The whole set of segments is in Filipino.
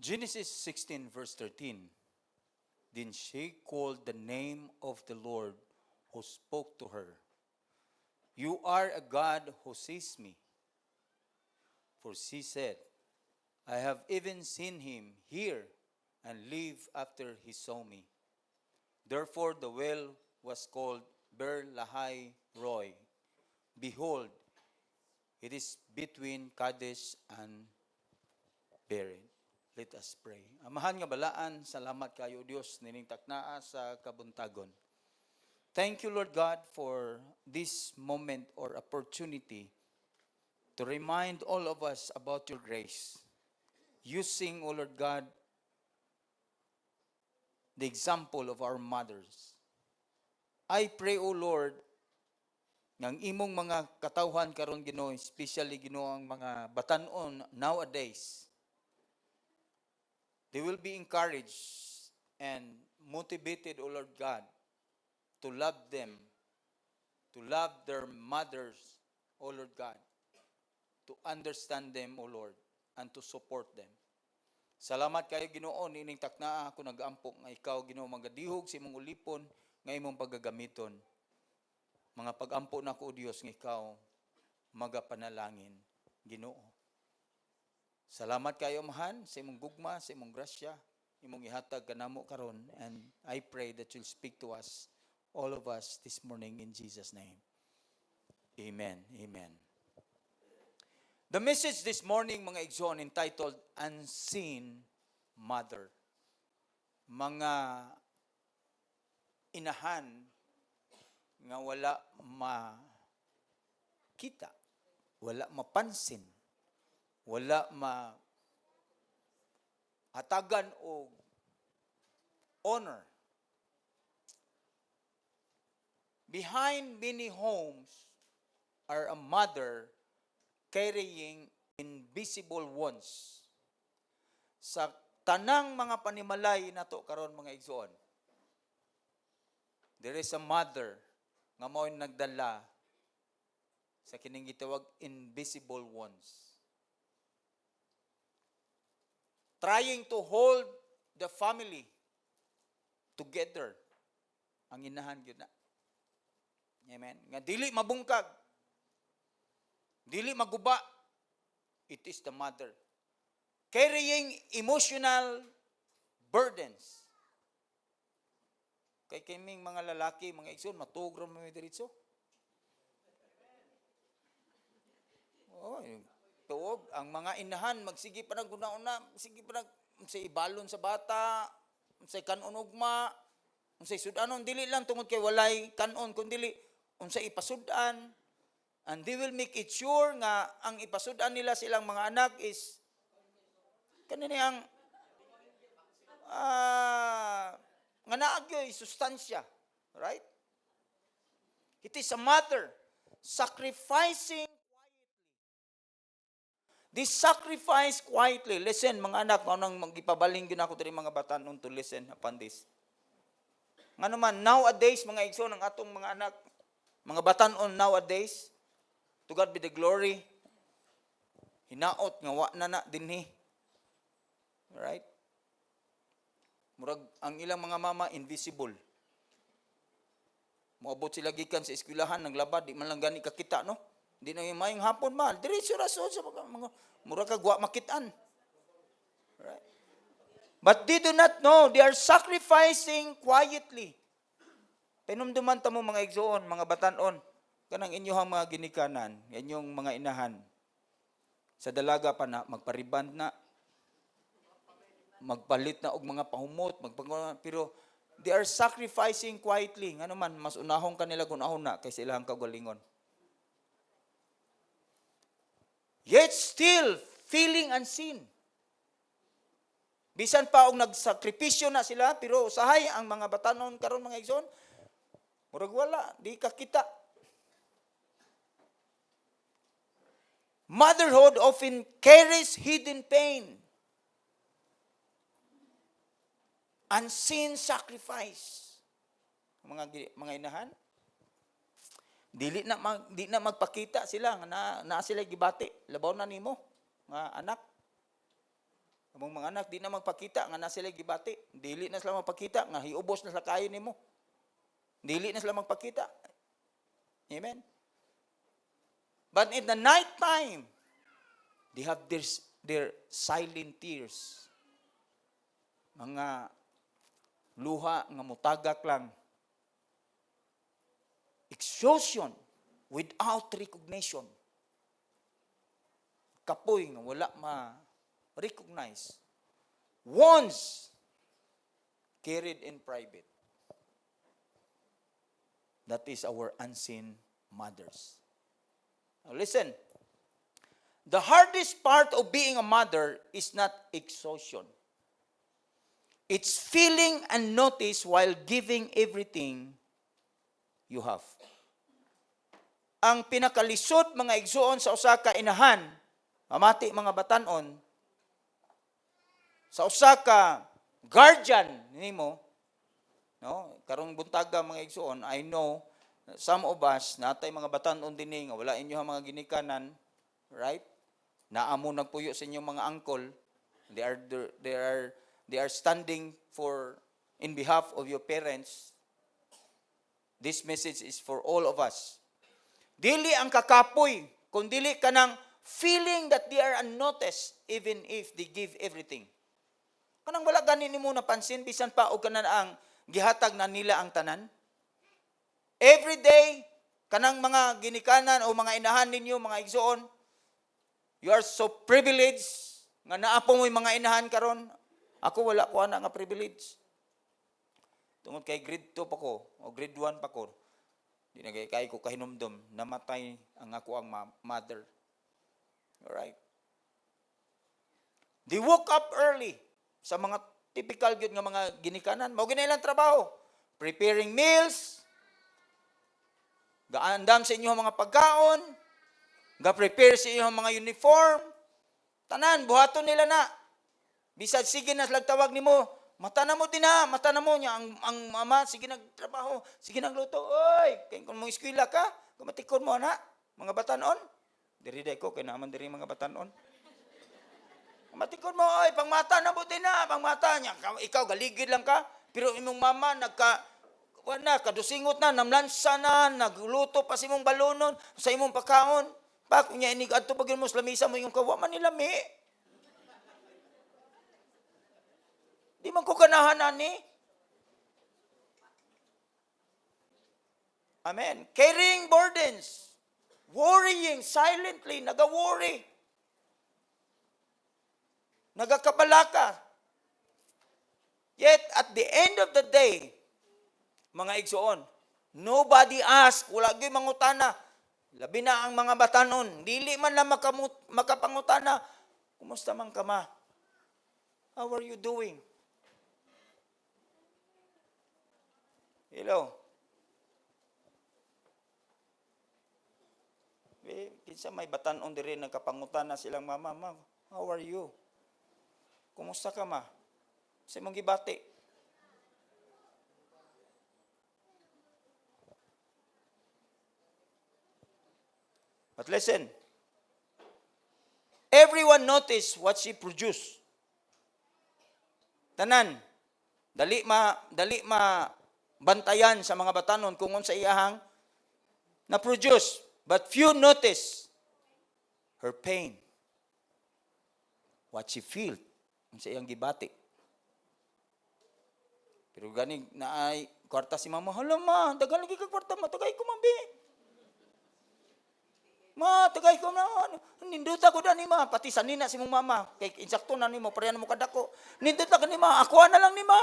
Genesis 16 verse 13. Then she called the name of the Lord who spoke to her. You are a God who sees me. For she said, I have even seen him here and live after he saw me. Therefore the well was called Ber Lahai Roy. Behold, it is between Kadesh and Bered. Let us pray. Amahan nga balaan, salamat kayo Dios nining taknaa sa kabuntagon. Thank you Lord God for this moment or opportunity to remind all of us about your grace. Using, O Lord God, the example of our mothers. I pray, O Lord, ng imong mga katawhan karon Ginoo, especially Ginoo ang mga batan-on nowadays, they will be encouraged and motivated, O Lord God, to love them, to love their mothers, O Lord God, to understand them, O Lord, and to support them. Salamat kayo Ginoo nining taknaa ako nag-ampok nga ikaw Ginoo magadihog sa imong ulipon nga imong paggagamiton. Mga pag-ampo na ko Dios nga ikaw magapanalangin Ginoo. Salamat kayo mahan sa imong gugma, sa imong grasya, imong ihatag kanamo karon, and I pray that you'll speak to us, all of us this morning in Jesus' name. Amen. Amen. The message this morning, mga igsoon, entitled Unseen Mother. Mga inahan nga wala makita, wala mapansin, wala mahatagan o honor. Behind many homes are a mother carrying invisible wounds. Sa tanang mga panimalay nato karon mga igsoon, there is a mother nga mao'y nagdala sa kining gitawag invisible wounds. Trying to hold the family together. Ang inahan gyud na. Amen. Nga dili mabungkag, dili maguba, it is the mother. Carrying emotional burdens. Kay kaming mga lalaki, mga igsoon, matugro mo diretso. Oh, tuog ang mga inahan magsige pa nag una-una, sige pa nag sa ibalon sa bata, sa kanunugma, sa sudanon dili lang tungod kay walay kanon kun dili unsa ipasudan. And they will make it sure nga ang ipasudan nila silang mga anak is kanini ang nga naagyoy sustansya, right? It is a mother sacrificing quietly. This sacrifice quietly. Listen, mga anak, nang magipabaling gyud ako diri mga batan-on to listen upon this. Nga naman nowadays mga igsoon ang atong mga anak, mga batan-on nowadays, to God be the glory. Hinaot nga wa na dinhi. Right? Murag ang ilang mga mama invisible. Moabot sila gikan sa eskwelahan naglabad, di man lang gani kakita, no? Di na yung mayong hapon mal. Diretso ra sa mga murag kag wa makitaan. Right? But they do not know, they are sacrificing quietly. Pinumduman ta mo mga igsoon, mga batan-on, kanang inyong mga ginikanan, inyong mga inahan. Sa dalaga pa na magpariband na, magpalit na og mga pahumot, pero they are sacrificing quietly. Nga naman, mas unahon kanila gunahon na kaysa ilang kagalingon. Yet still feeling unseen. Bisan pa og nagsakripisyo na sila, pero usahay ang mga batanon karon mga igsoon, murag wala, di kakita. Motherhood often carries hidden pain. Unseen sacrifice. Mga inahan, di na magpakita sila nga na sila gibati. Labaw na nimo nga anak. Among mga anak, di na magpakita, nga na sila gibati. Dili na sila magpakita, nga hiubos na sila kayo nimo. Dili na sila magpakita. Amen? But in the night time, they have their silent tears. Mga luha nga mutagak lang. Exhaustion without recognition. Kapoy nga wala ma-recognize. Wounds carried in private. That is our unseen mothers. Now listen, the hardest part of being a mother is not exhaustion. It's feeling unnoticed while giving everything you have. Ang pinakalisod mga igsuon sa usa ka inahan, mamati mga batanon, sa usa ka guardian nimo, no? Karong buntaga mga igsuon, I know some of us natay mga batanon dinhi nga wala inyo mga ginikanan, right? Naamo nagpuyo sa inyong mga uncle, they are standing for in behalf of your parents. This message is for all of us. Dili ang kakapoy, kung dili ka ng feeling that they are unnoticed even if they give everything. Kanang wala ganin mo napansin, bisan pa o kanan ang gihatag na nila ang tanan. Every day, kanang mga ginikanan o mga inahan ninyo, mga igsoon, you are so privileged nga naapo mo yung mga inahan karon. Ako wala ko ana nga privilege. Tungod kay grade 2 pa ko, o grade 1 pa ko, di na kay ko kahinumdum, namatay ang ako ang mother. Alright? They woke up early sa mga typical gyud nga mga ginikanan. Mao ginailang trabaho. Preparing meals, gaandam sa inyong mga pagkaon, ga-prepare sa inyong mga uniform, tanan, buhaton nila na. Bisag sige na sila tawag nimo, mata na mo din na, mata na mo niya, ang mama, sige nagtrabaho, sige nagluto, oy, kaya kung mong eskwela ka, kumatikon mo na, mga batanon, diri ko, kaya naman diri mga batanon. Kumatikon mo, oy, pang mata na mo din na, pang mata niya, ikaw galigid lang ka, pero imong mama, kadusingot na, namlansa na, nagluto pa sa imong balonon, sa imong pagkaon, pa, kunya inig, adto pagin mo, lamisa mo yung kawaman nila, di man ko ganahan ani. Amen. Carrying burdens. Worrying silently. Naga-worry. Nagakabalaka. Yet, at the end of the day, mga igsoon, nobody ask, wala gyud mangutana. Labi na ang mga batanon. Dili man na makapangutana. Kumusta man ka ma? How are you doing? Hello. Kinsa may batanon diri nagkapangutana silang mama, how are you? Kumusta ka ma? Sa imong gibati. But listen, everyone noticed what she produced. Tanan, dali ma bantayan sa mga batanon kung unsa iyahang na-produce. But few notice her pain. What she feel sa iyang gibati. Pero gani na ay kwarta si mama, hala ma, dagan lagi ka kwarta, matagay ko mabi. Ma, tagay ko na, ninduta ko na ni ma, pati sa nina si mong mama, kay insakto na ni mo, parehan mo kadako. Ninduta ka ni ma, ako na lang ni ma.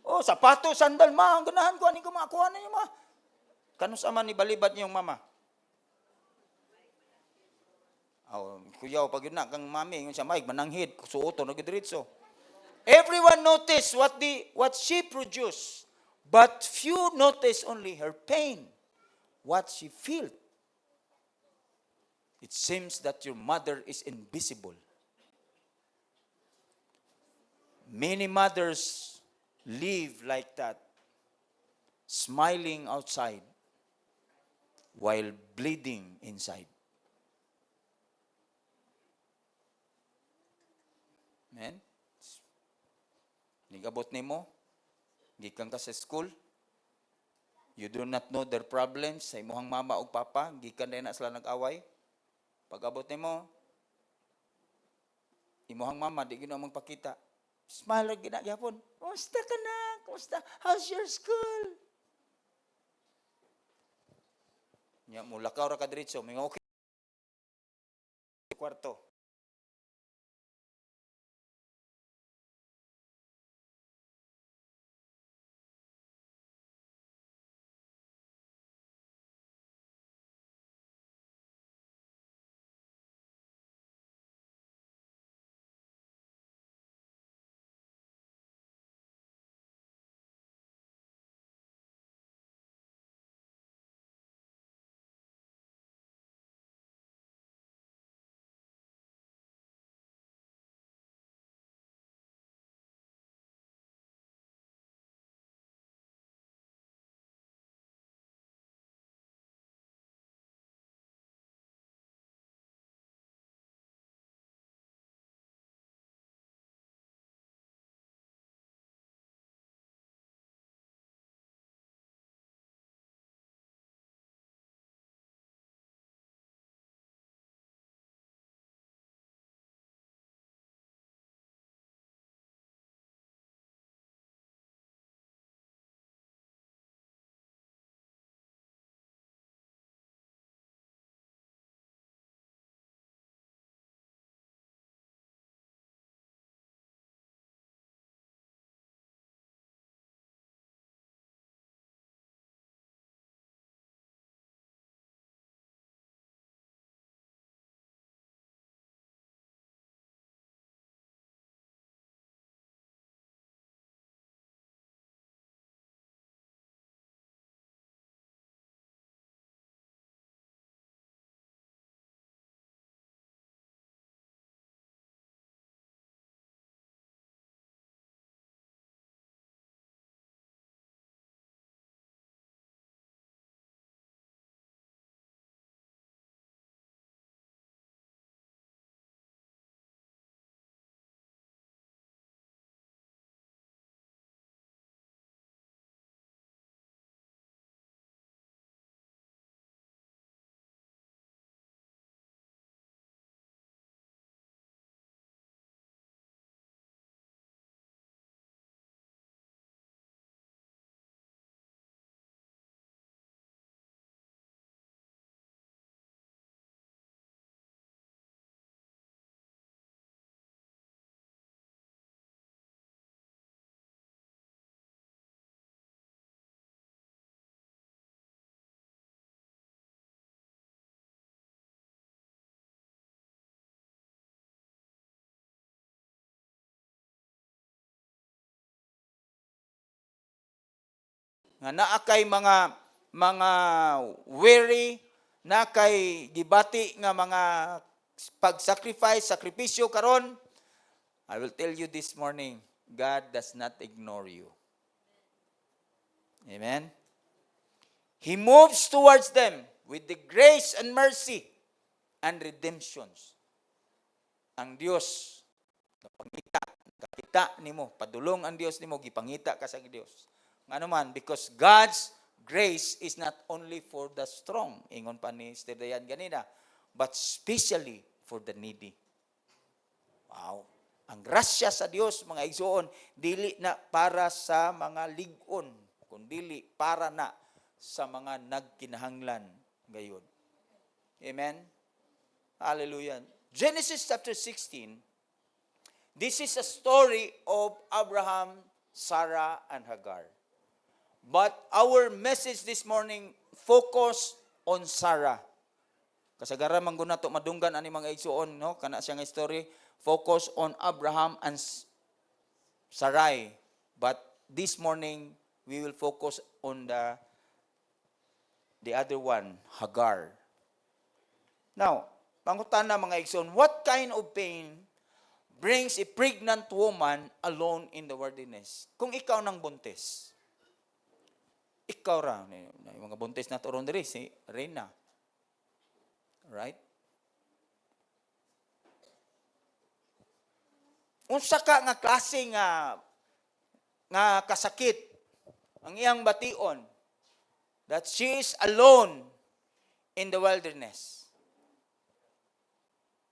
Oh, sapato, sandal, ma. Ang ganahan ko, ani ko makakuha na niyo, ma. Kanus aman ni balibad niyong mama? Oh, kuyaw, pag yun na, kang mami, yung siya, Mike, mananghid, suoto, nagdiritso. Everyone noticed what she produced, but few noticed only her pain, what she felt. It seems that your mother is invisible. Many mothers live like that, smiling outside while bleeding inside. Amen? Nigabot nimo, gikan ka sa school, you do not know their problems sa imuhang mama o papa, gikan na sila nag-away. Pag-abot nimo, imuhang mama, di gina magpakita. Smile lang ginagyapon. Kumusta ka na? Kumusta? How's your school? Nya mula ka ora ka diretso, may okay kwarto. Nga naa kay mga weary, na kay gibati nga mga pag-sacrifice, sakripisyo karon, I will tell you this morning, God does not ignore you. Amen? He moves towards them with the grace and mercy and redemptions. Ang Dios, kapangita nimo, padulong ang Dios nimo, gipangita ka sa Dios. Nga naman, because God's grace is not only for the strong, ingon pa ni Sister Dayan ganina, but especially for the needy. Wow. Ang grasya sa Dios, mga igsoon, dili na para sa mga ligon, kundi para na sa mga nagkinahanglan gayon. Amen? Hallelujah. Genesis chapter 16, this is a story of Abraham, Sarah, and Hagar. But our message this morning focus on Sarah. Kasagaran man guna to madunggan ani mga igsoon, no? Kana siya nga story, focus on Abraham and Sarai. But this morning we will focus on the other one, Hagar. Now, pangutan na mga igsoon, what kind of pain brings a pregnant woman alone in the wilderness? Kung ikaw nang buntis, ikaw ra, yung mga buntis na turon diri, si Reyna. Right? unsa ka nga klase nga kasakit ang iyang bation, that she is alone in the wilderness.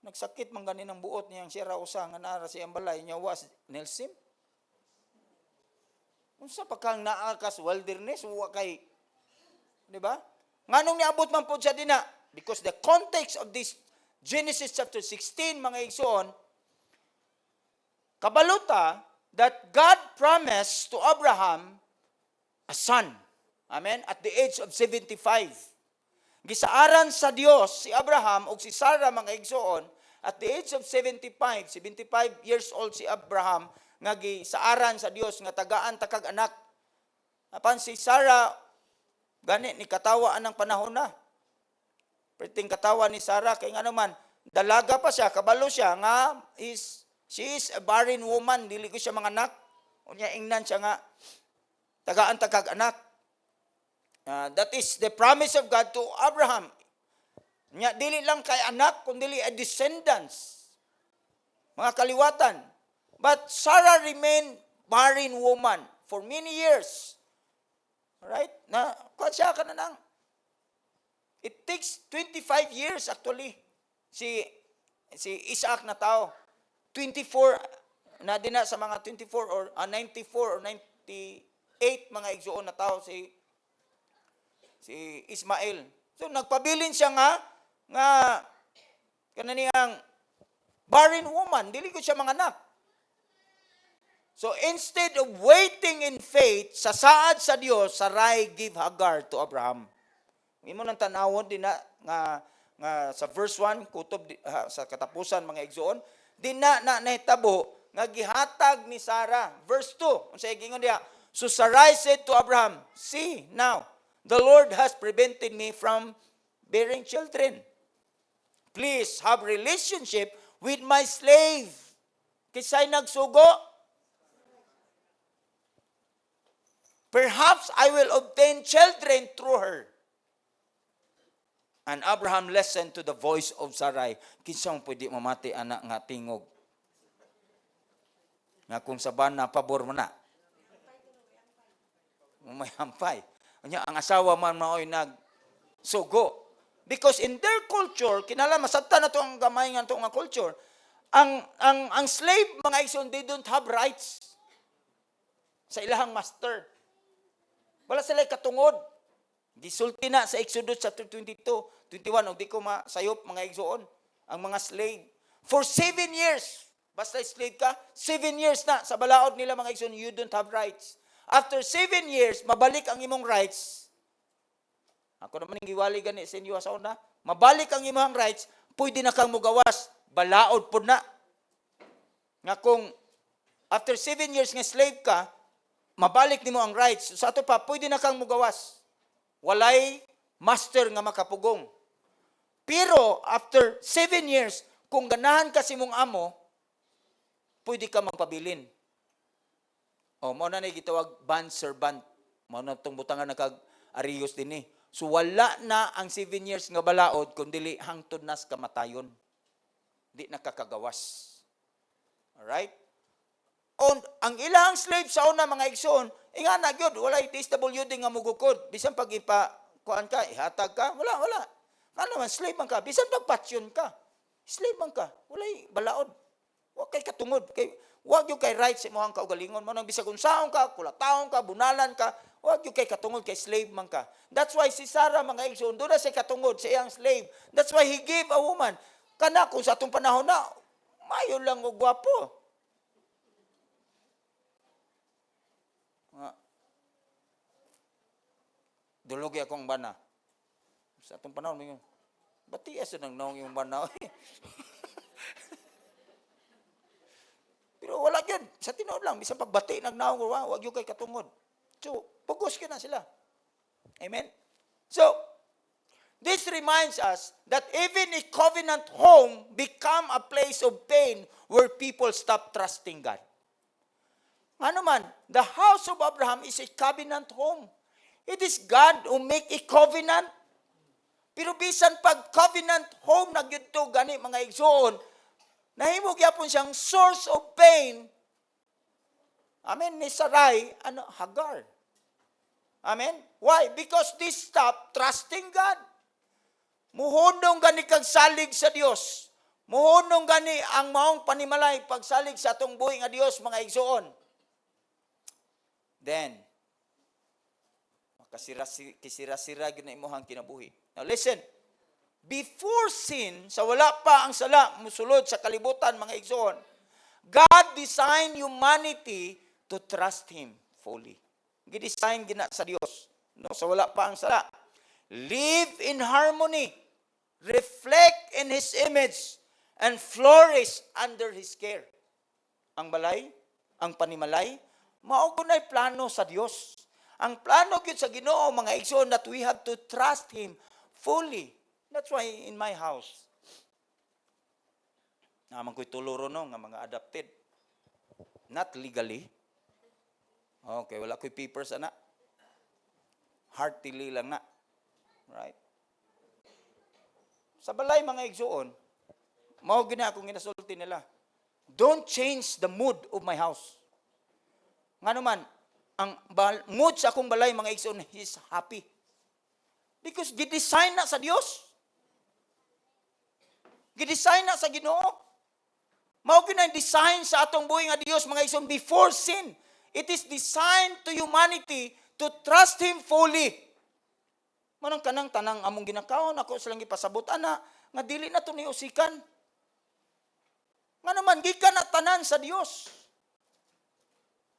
Nagsakit man ganin ang buot niyang siya usa nga nara siyang balay niya was Nelsim. Unsa pa kang naa ka sa wilderness wa kay, di ba? Nganong niabot man pud siya dinha? Because the context of this Genesis chapter 16 mga igsoon, kabaluta that God promised to Abraham a son. Amen? At the age of 75. Gisaaran sa Dios si Abraham ug si Sarah mga igsoon at the age of 75 years old si Abraham nga gisaaran sa Dios nga tagaan ta kag anak. Apan si Sarah gani ni katawan ang panahon na. Perting katawan ni Sarah kay nga naman dalaga pa siya, kabalo siya nga she is a barren woman, dili ko siya mga anak. Unya ingnan siya nga tagaan ta kag anak. That is the promise of God to Abraham. Nya dili lang kay anak kundi a descendants. Mga kaliwatan. But Sarah remained barren woman for many years. Right? Na kuan siya kanang it takes 25 years actually si Isaac na tao. 24 na dina sa mga 24 or 94 or 98 mga igsoon na tao si Ismael. So nagpabilin siya nga kananiyang barren woman, dili ko siya manganak. So instead of waiting in faith sa saad sa Dios, Sarai give Hagar to Abraham. Imo nang tanawon din na nga sa verse 1 kutob sa katapusan mga igsoon, din na nahitabo nga gihatag ni Sarah. Verse 2, unsa gingon diha? So Sarai said to Abraham, "See now, the Lord has prevented me from bearing children. Please have relationship with my slave." Kisay nagsugo, "Perhaps I will obtain children through her." And Abraham listened to the voice of Sarai. Kinsang pwede mamati anak nga tingog. Nga kung saban na pabor mo na. May hampay. Ang asawa man maoy nagsugo. Because in their culture, kinala masabta na to ang gamay nga to nga culture. Ang slave mga igsoon, they don't have rights sa ilahang master. Wala sila katungod. Gisulti na sa Exodus chapter 22, 21, og di ko masayop mga igsoon, ang mga slave. For 7 years, basta slave ka, 7 years na sa balaod nila mga igsoon, you don't have rights. After 7 years, mabalik ang imong rights. Ako naman yung giwali gani sa inyo sa una. Mabalik ang imong rights, pwede na kang mugawas. Balaod po na. Nga kung after 7 years nga slave ka, mabalik nimo ang rights. Sa ato pa, pwede na kang mugawas. Walay master nga makapugong. Pero after 7 years, kung ganahan ka si mong amo, pwede ka magpabilin. O, mao na gitawag bond servant. Mao na itong butangan na kag-ariyos din eh. So wala na ang 7 years nga balaod, kundi hangtod nas kamatayon. Di nakakagawas. Alright? On ang ilang slave sa una mga igsoon, inga na gyud walay DSWD nga mugukod. Bisan pag kuan ka, ihatag ka, wala. Ano man slave man ka, bisan pag pasyon ka. Slave man ka, walay balaod. Wa kay katungod, kay wa gyud kay right sa imong kaugalingon mo nang bisag unsaon ka, kulataon ka, bunalan ka, wa gyud kay katungod kay slave man ka. That's why si Sarah mga igsoon, doon na siya katungod sa iyang slave. That's why he gave a woman. Kana kung sa atong panahon na, mayo lang og gwapo. Dulugi akong bana. Sa atong panahon, may bati asa nang naong yung bana. Pero wala yun. Sa tinood lang, bisan pagbati nagnaong, wag yung kay katungod. So, pugos ka na sila. Amen? So, this reminds us that even a covenant home become a place of pain where people stop trusting God. Ano man, the house of Abraham is a covenant home. It is God who make a covenant. Pero bisan pag covenant home na gyud to gani mga igsoon, Nahimo gyapon siyang source of pain. Amen, ni Sarai, Hagar. Amen? Why? Because they stopped trusting God. Muhunong gani kag salig sa Dios. Muhunong gani ang maong panimalay pagsalig sa atong buhi nga Dios, mga igsoon. Then, kisira-sira gina imuhang kinabuhi. Now listen, before sin, sa wala pa ang sala musulod sa kalibutan, mga igsoon, God designed humanity to trust Him fully. Gidesign gina sa Dios, no, sa wala pa ang sala. Live in harmony, reflect in His image, and flourish under His care. Ang balay, ang panimalay, mao gunay plano sa Dios. Ang plano gyud sa Ginoo, mga igsoon, that we have to trust Him fully. That's why in my house, naman ko'y tuluro no, nga mga adopted. Not legally. Okay, wala ko'y papers, ana. Heartily lang na. Right? Sa balay, mga igsoon, mao gina akong ginasulti nila. Don't change the mood of my house. Nga naman, ang mood sa akong balay, mga igsoon, is happy. Because gidesign na sa Dios. Gidesign na sa Ginoo. Mao gyud design sa atong buhi nga Dios, mga igsoon, before sin. It is designed to humanity to trust Him fully. Manang kanang tanang among ginakaon, ako silang ipasabot, ana, nga dili na to ni usikan. Nga naman, gikan na tanan sa Dios.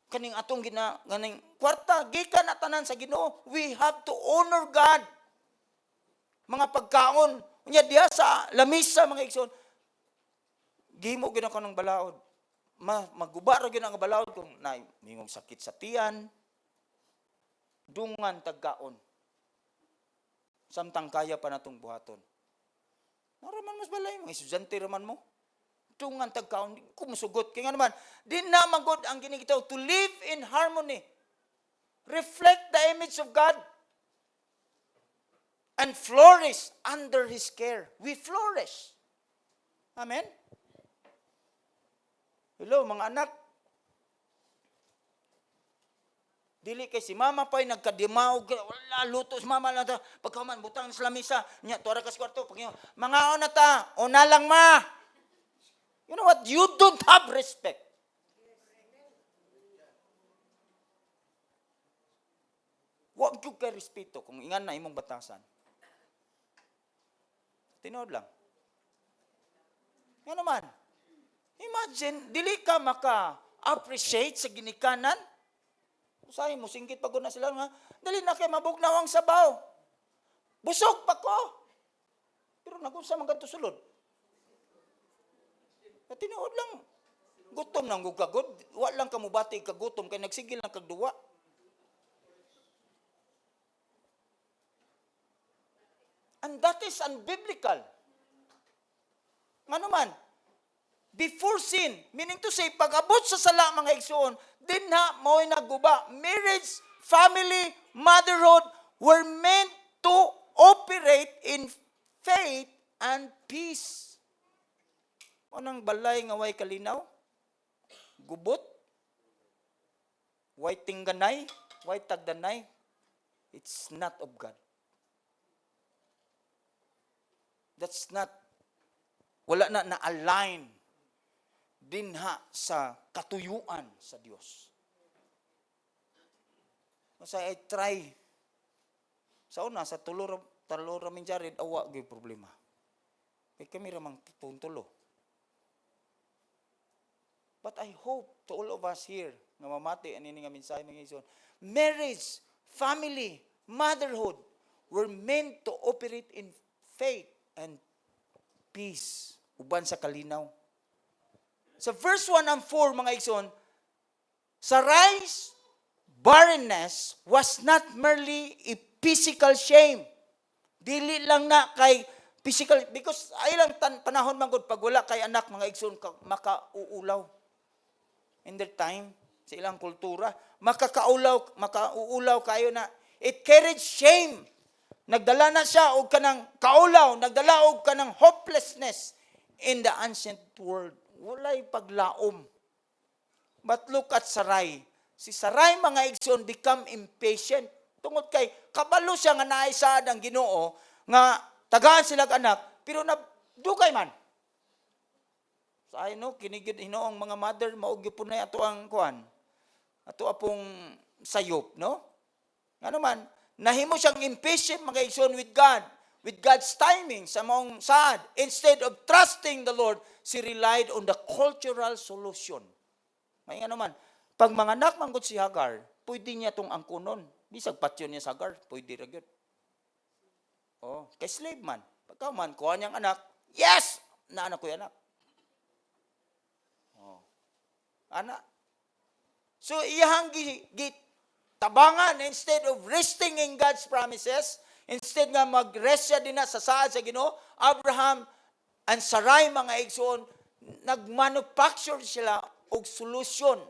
Kaning atong ganing kwarta, gikan na tanan sa Ginoo. We have to honor God. Mga pagkaon, unya diha sa lamisa, mga igsoon, gihimo gyud ako ng balaod. Magubaro gyud ang balaod kung mingong sakit sa tiyan, dungan tagkaon. Samtang kaya pa natong buhaton. Naraman mas balay, mga estudyante raman mo. Dungan tagkaon, kumusugot. Kaya nga naman, di na magod ang ginigitaw to live in harmony. Reflect the image of God. And flourish under His care. We flourish. Amen? Hello, mga anak. Dili kay si mama pa'y nagkadimaw, wala luto si mama lang ta. Pagkaman, butang sa lamisa, niya, tuwara ka sa kwarto. Mga na ta, una lang ma. You know what? You don't have respect. Huwag yung kay respeto kung ingan na imong batasan. Tinood lang. Yan naman. Imagine, dili ka maka-appreciate sa ginikanan. Usahay mo, singgit pagod na sila nga, dali na kayo mabugnaw ang sabaw. Busog pa ko. Pero nagunsa man ganito sulod. Tinood lang. Gutom nang gugagod. Wa lang ka mubati kagutom, kay nagsigil ng kagduwa. And that is unbiblical. Nga naman, before sin, meaning to say, pag-abot sa sala, mga igsoon, din na mo'y nagguba. Marriage, family, motherhood were meant to operate in faith and peace. Anong balay nga way kalinaw? Gubot? Way tingganay? Way tagdanay? It's not of God. That's not, wala na na-align dinha sa katuyuan sa Dios. Masa I try sa una sa tulo ramin jarid awa gyud problema. Kay kami ramang puntulo. But I hope to all of us here nga mamati ani nga mensahe ng Ison, marriage, family, motherhood were meant to operate in faith and peace uban sa kalinaw. Sa verse 1 and 4, mga igsoon, Sarai's barrenness was not merely a physical shame. Dili lang na kay physical, because ay lang panahon man gud pag wala kay anak, mga igsoon, makauulaw. In their time, sa ilang kultura, makauulaw kayo na. It carried shame. Nagdala na siya og kanang kaulaw, nagdala og kanang hopelessness in the ancient world. walay paglaom. But look at Sarai. Si Sarai, mga igsoon, become impatient. Tungod kay, kabalo siya nga naisaad ang Ginoo, nga tagaan sila anak, pero dugay man. So, I know, kinigid Hinoong mga mother, maugyo po na ato ang kuan. Ato apong sayop, no? Ano man, nahimo siyang impatient, mga igsoon, with God, with God's timing sa maong saad. Instead of trusting the Lord, she relied on the cultural solution. May ano man, pag manganak manggod si Hagar, pwede niya tong angkunon. Bisag patyon niya sa Hagar, pwede ra gyud. Oh, kay slave man. Pagka man kuha niyang anak, yes, na anak ko yung anak. Oh. Anak. So iyang tabangan, instead of resting in God's promises, instead nga mag-rest siya din na sa saad sa Ginoo, Abraham and Sarai, mga igsoon, nagmanufacture sila og solusyon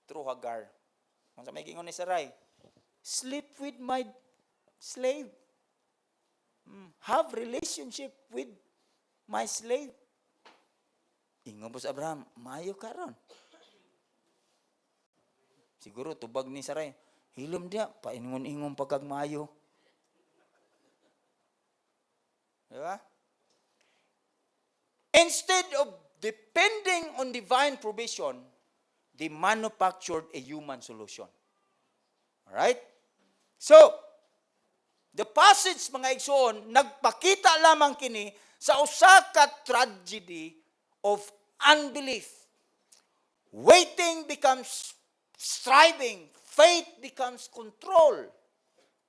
through Hagar. Kung sa may gingon ni Sarai, sleep with my slave. Have relationship with my slave. Ingon po sa Abraham, maayo ka ron. Siguro tubag ni Sarai, hilom dia, paingon-ingon pagkag maayo. Diba? Instead of depending on divine provision, they manufactured a human solution. Alright? So, the passage, mga igsoon, nagpakita lamang kini sa usa ka tragedy of unbelief. Waiting becomes striving. Faith becomes control.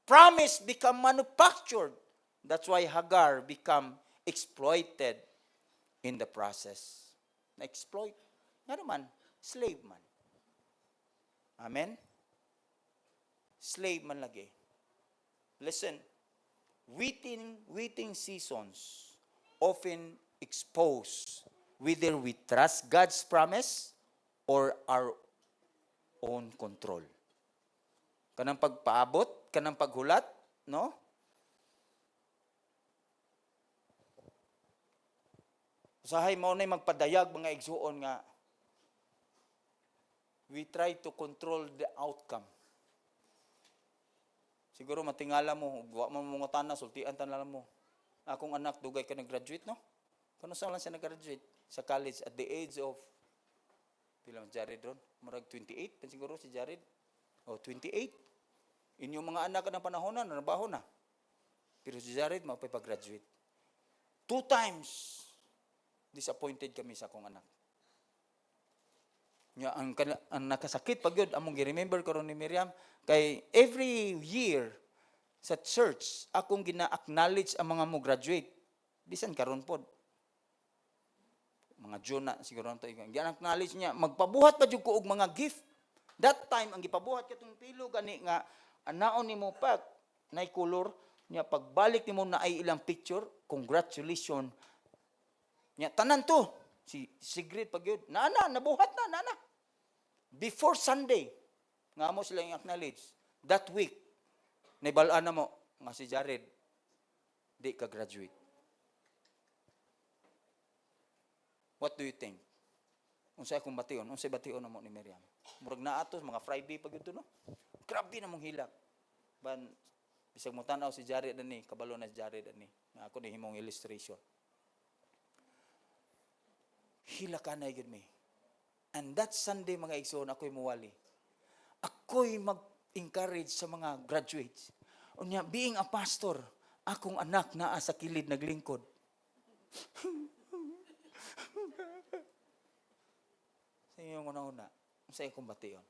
Promise become manufactured. That's why Hagar become exploited in the process. Na-exploit. Nga naman, slave man. Amen? Slave man lagi. Listen, waiting seasons often expose whether we trust God's promise or our own control. Kanang pagpaabot, kanang paghulat, no? Usahay mo na magpadayag mga igsuon nga we try to control the outcome. Siguro matingala mo, wa mo mungutana, sultian tanala mo. Akong anak dugay ka nag-graduate, no? Kano sa lang siya nag-graduate sa college at the age of pila man Jared ron? Murag 28 siguro si Jared. O 28. Inyong mga anak ka ng panahon na nabaho na. Pero si Jared mapay pag-graduate. 2 times disappointed kami sa akong anak. Nya ang nakasakit pag yun, among gi-remember karon ni Miriam, kay every year sa church, akong gina-acknowledge ang mga mo graduate. Bisan karon pod. Mga June na siguro nito. Gina-acknowledge niya, magpabuhat pa jud ko og mga gift. That time, ang gipabuhat katong pilo, gani nga, anaon ni mo pag, na color, niya pagbalik ni mo na ay ilang picture, congratulations. Niya, tanan to. Si Sigrid pag yun, nabuhat na. Before Sunday, nga mo sila yung acknowledge, that week, naibalaan na mo, nga si Jared, di ka graduate. What do you think? Unsay akong bation? Unsay bation na mo ni Miriam? Murag na ato, mga Friday pag yun no? Grabe na mong hilak. Ban, bisag mo tanaw si Jared ani, kabalo na si Jared ani. Nga ako ni himong illustration. Hila ka na yun me. And that Sunday, mga igsoon, ako'y muwali. Ako'y mag-encourage sa mga graduates. Unya, being a pastor, akong anak naa sa kilid naglingkod. Sa iyong una-una, sa iyong bation.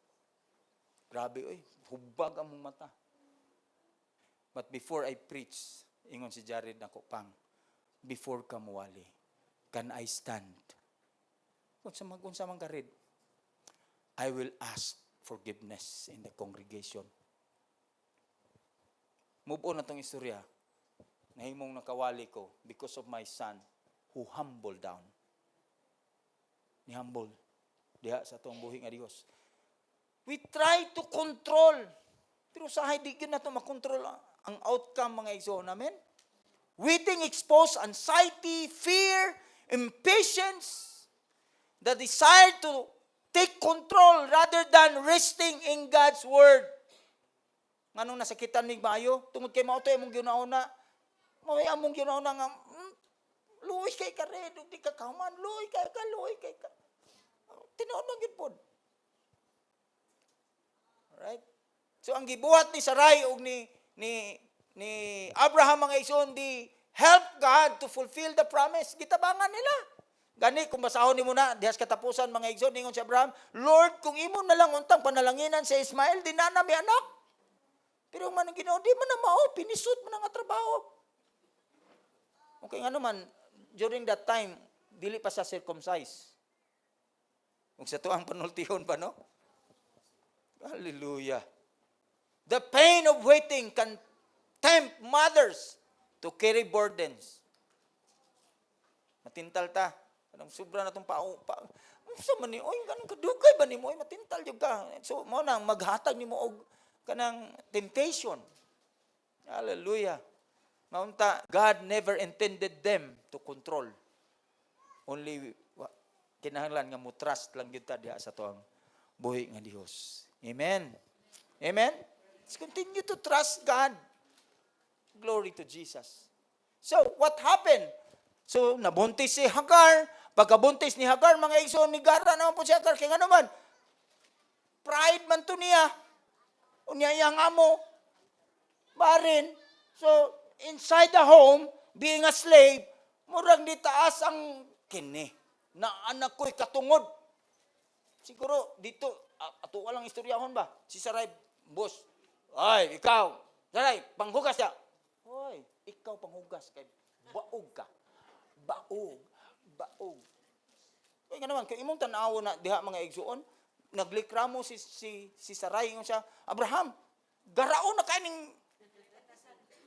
Grabe, oy, hubag ang mong mata. But before I preach, ingon si Jared na ko, pang, before ka muwali, can I stand? Kung sa mga karid, I will ask forgiveness in the congregation. Move on na itong istorya. Nahimong nakawali ko because of my son who humbled down. Ni humble. Diha sa itong buhi nga Diyos. We try to control. Pero sa di yun na ito makontrol ang outcome mga igsoon namin. Waiting expose anxiety, fear, impatience. The desire to take control rather than resting in God's word. Nganong nasakitan ni maayo? Tungod kay mao to imong ginauna. Mao among ginauna nga luoy kay ka red, di ka kauman, luoy kay ka. Tinuod man gyud pod. Alright? So ang gibuhat ni Sarai ug ni Abraham mga igsoon, di help God to fulfill the promise. Gitabangan nila. Gani, kung basahon ni mo na, dihas katapusan mga igsoon, ningon si Abraham, Lord, kung imo na lang untang panalanginan sa Ismael, di na may anak. Pero man ang Ginoo, di man na mao, pinisot mo na nga trabaho. Okay nga naman, during that time, dili pa sa circumcise. Kung sa tuang panultihon pa, no? Hallelujah. The pain of waiting can tempt mothers to carry burdens. Matintal ta. Anong sobra na itong sa man ni, oy, ganun kadugay ba ni mo? Oy, matintal yung ka. So, mo nang maghatag ni mo og kanang temptation. Hallelujah. Maunta, God never intended them to control. Only, kinahanglan nga mo trust lang yun ta diha sa tuang buhi nga Dios. Amen. Amen? Let's continue to trust God. Glory to Jesus. So, what happened? So, nabuntis si Hagar. Pagkabuntis ni Hagar, mga igsoon, ni Gara naman po si Hagar. Kaya nga naman, pride man to niya. Unya iyang amo. Barin. So, inside the home, being a slave, murang di taas ang kini. Na anak ko'y katungod. Siguro, dito, ato walang istoryahon ba? Si Sarai, boss, ay, ikaw, Sarai, panghugas niya. Hoy, ikaw panghugas kay baog ka. Baog. Kaya nga naman, kung imong tanaw na diha mga igsuon, naglikramo si Sarai ng siya, Abraham, garaon na kayo ning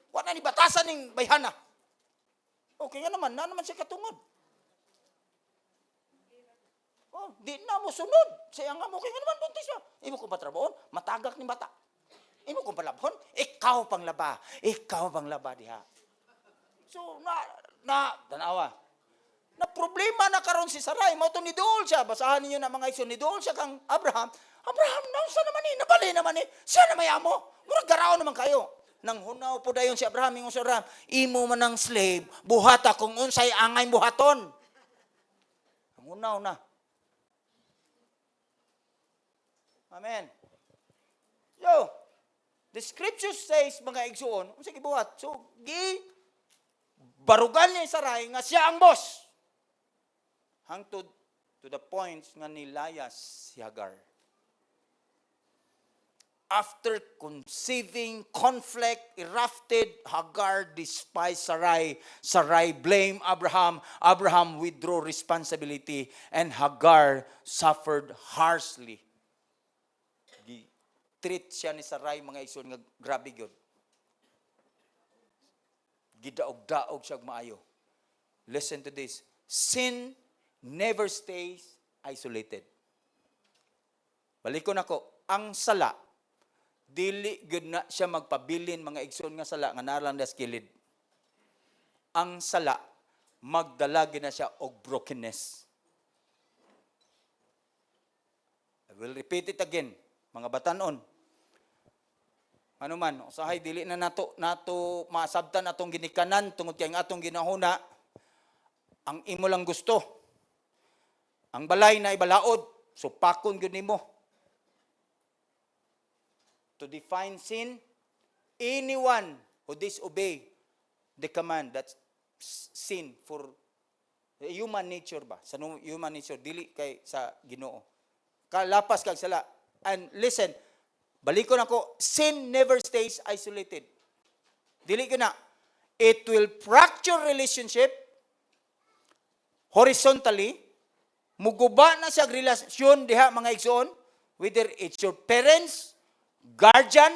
wala ni batasan ning bayhana. Okay nga naman, na naman siya katungod. Oh, di na mo sunod. Siya nga mo, kaya nga naman buntis siya. Imo ko patrabaon, matagak ni bata. Imo ko palabhon, ikaw pang laba diha. So, tanawa. Na problema na karon si Sarai, mao to ni Dool siya. Basahan niyo na mga igsoon, ni Dool siya kang Abraham. Abraham, nausa naman ni, nabali naman ni. Siya na may amo. Murag garaon naman kayo. Nang hunaw po dayon si Abraham, ingon si Abraham, imo man ang slave, buhata kung unsay angay buhaton. Ang hunaw na. Amen. So, the scripture says, mga igsoon, unsay gibuhat? So, barugan ni Sarai nga siya ang boss. Hangtod to the point nga nilayas si Hagar. After conceiving conflict erupted, Hagar despised Sarai. Sarai blamed Abraham. Abraham withdrew responsibility, and Hagar suffered harshly. Treat siya ni Sarai, mga igsoon, nga grabe gyud. Gidaog-daog siya maayo. Listen to this. Sin never stays isolated. Balikon ako, ang sala, dili gyud na siya magpabilin, mga igsoon nga sala, nga nalang das kilid. Ang sala, magdala na siya og brokenness. I will repeat it again, mga batanon. Ano man, usahay dili na nato masabtan atong ginikanan tungod kay atong ginahuna ang imo lang gusto. Ang balay na ibalaod, supakon gyud nimo. To define sin, anyone who disobey the command, that's sin for human nature ba? Sa human nature, dili kay sa Ginoo. Kalapas kag sala. And listen, balikon ako, sin never stays isolated. Dili ko na. It will fracture relationship horizontally. Muguba na siya relasyon diha, mga igsoon. Whether it's your parents, guardian,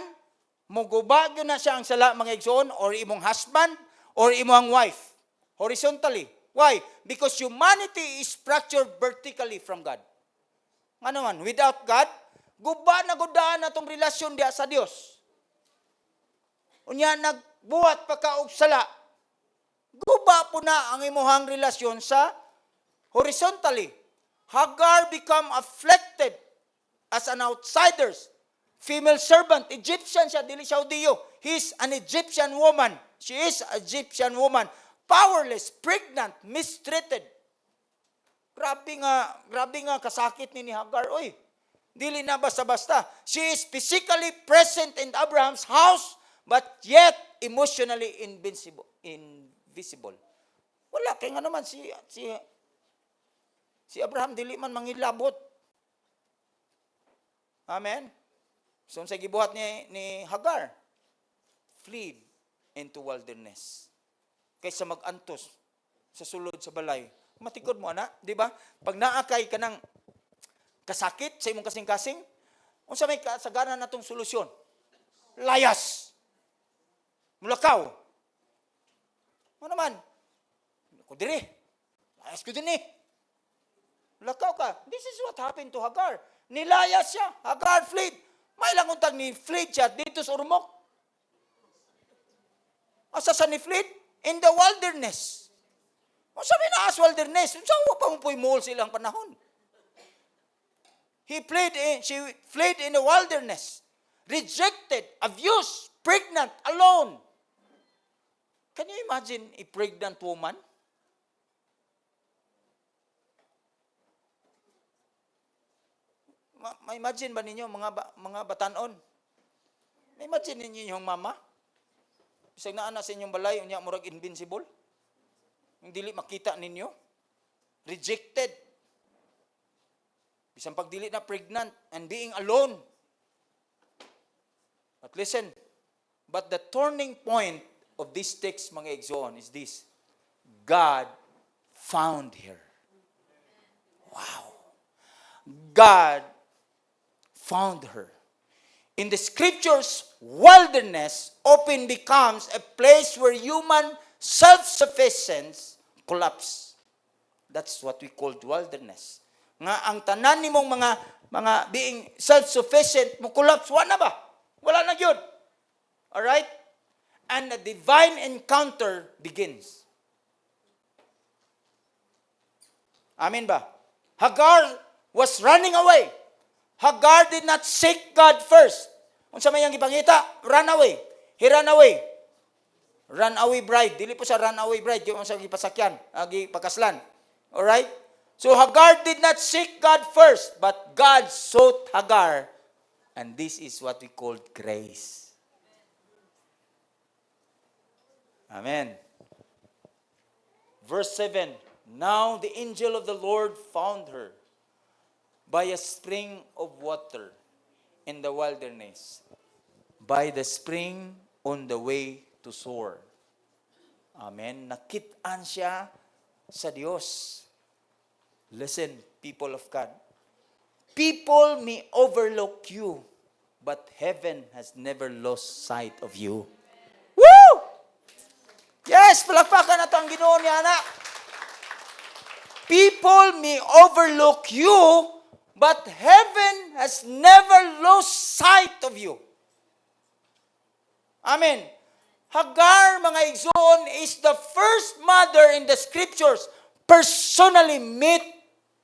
muguba yun na siya ang sala, mga igsoon, or imong husband, or imong wife. Horizontally. Why? Because humanity is fractured vertically from God. Nga naman, without God, guba na gudaan na itong relasyon diya sa Dios. Unya, nagbuhat pa ka og sala. Guba po na ang imuhang relasyon sa horizontally. Hagar become afflicted as an outsider. Female servant, Egyptian siya, dili siya Udiyo. He's an Egyptian woman. She is an Egyptian woman. Powerless, pregnant, mistreated. Grabe nga kasakit ni Hagar. Oy, dili na basta-basta. She is physically present in Abraham's house, but yet emotionally invisible. Wala, kaya nga naman si Abraham dili man mangilabot. Amen? So, sa gibuhat ni Hagar, fled into wilderness. Kaysa mag-antos sa sulod sa balay. Matikod mo, ana, di ba? Pag naakay ka ng kasakit sa imong kasing-kasing, unsa may kasagaran natong solusyon? Layas. Mulakaw. Ano naman? Ako diri. Layas ko din eh. Mulakaw ka. This is what happened to Hagar. Nilayas siya. Hagar fled. May lang untag ni fled siya dito sa Urmok. Asa sa ni fled? In the wilderness. O sabi na as wilderness. Saan pa mo puimol silang panahon? She fled in the wilderness. Rejected, abused, pregnant, alone. Can you imagine a pregnant woman? Ma-imagine ba ninyo mga batanon? Ma-imagine ninyo yung mama? Bisag na ana sa inyong balay, unya murag invincible? Yung dili makita ninyo? Rejected. Bisang pagdili na pregnant and being alone. But listen, but the turning point of this text, mga igsoon, is this. God found her. Wow. God found her. In the scriptures, wilderness often becomes a place where human self-sufficiency collapse. That's what we call wilderness. Nga ang tanan nimong mga being self-sufficient mo collapse, wala na ba? Wala na yun. Alright? And a divine encounter begins. Amen ba? Hagar was running away. Hagar did not seek God first. Unsa may yang gipangita? Run away. He ran away. Run away bride. Dili po sa run away bride. Yung sa gipasakyan. Gipakaslan. Alright? So Hagar did not seek God first, but God sought Hagar. And this is what we call grace. Amen. Verse 7. Now the angel of the Lord found her by a spring of water in the wilderness, by the spring on the way to Shur. Amen. Nakit-an siya sa Diyos. Listen, people of God. People may overlook you, but heaven has never lost sight of you. Woo! Yes, palakpakan na ito ang Ginoo niya, anak. People may overlook you, but heaven has never lost sight of you. Amen. Hagar, mga igsoon, is the first mother in the scriptures personally met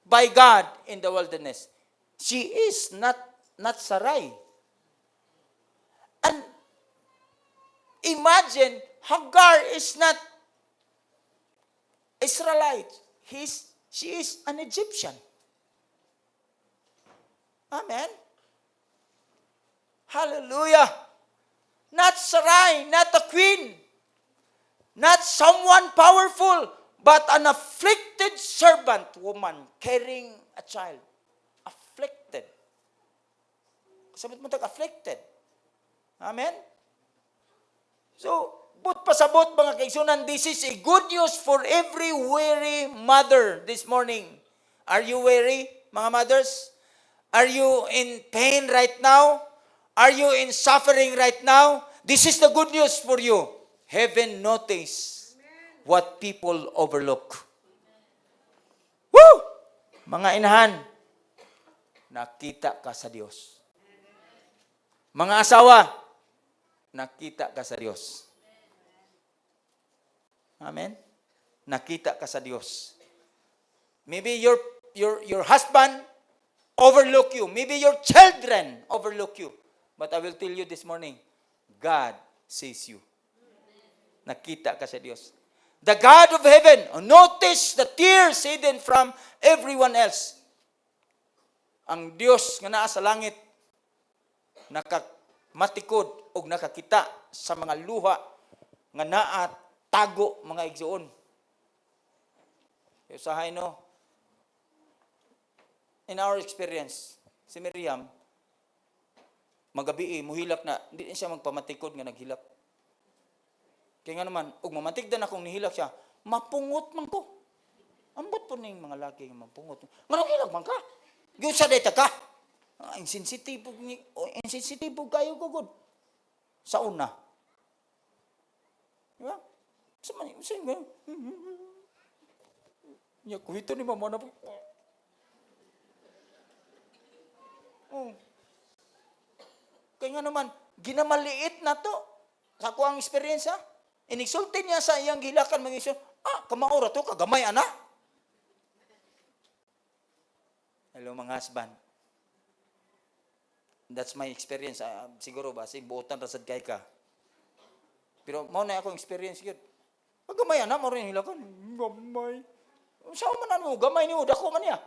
by God in the wilderness. She is not Sarai. And imagine, Hagar is not Israelite. She is an Egyptian. Amen. Hallelujah. Not Sarai, not a queen, not someone powerful, but an afflicted servant woman carrying a child. Afflicted. Sabi mo afflicted. Amen? So, but pasabot mga kaigsunan, this is a good news for every weary mother this morning. Are you weary, mga mothers? Are you in pain right now? Are you in suffering right now? This is the good news for you. Heaven notices what people overlook. Woo! Mga inahan, nakita ka sa Diyos. Mga asawa, nakita ka sa Diyos. Amen? Nakita ka sa Diyos. Maybe your your husband overlook you. Maybe your children overlook you. But I will tell you this morning, God sees you. Nakita ka sa Diyos. The God of heaven, notice the tears hidden from everyone else. Ang Diyos nga naa sa langit, nakamatikod o nakakita sa mga luha nga naa tago mga igsoon. Usahay no, in our experience, si Miriam, magabi muhilak na, hindi siya magpamatikod nga naghilak. Kaya nga naman, ug mamatigdan akong nihilak siya, mapungot man ko. Ambot po ning mga laki nga mapungot. Nga naghilak man ka? Giyod sa data ka? Insensitive kayo ko, good. Sa una. Diba? Sa nga. Nya, kuhito ni mama na po. Kaya nga naman, ginamaliit na to. Sa ko ang experience, ha? Inigsulti niya sa iyang gilakan, mga isyo, kamaura to, kagamay, ana. Hello, mga husband. That's my experience. Siguro ba, buotan rasad kay ka. Pero, mau na akong experience yun. Kagamay, ana, mo rin hilakan. Gamay. Saan man mo, gamay niyo, dako man niya.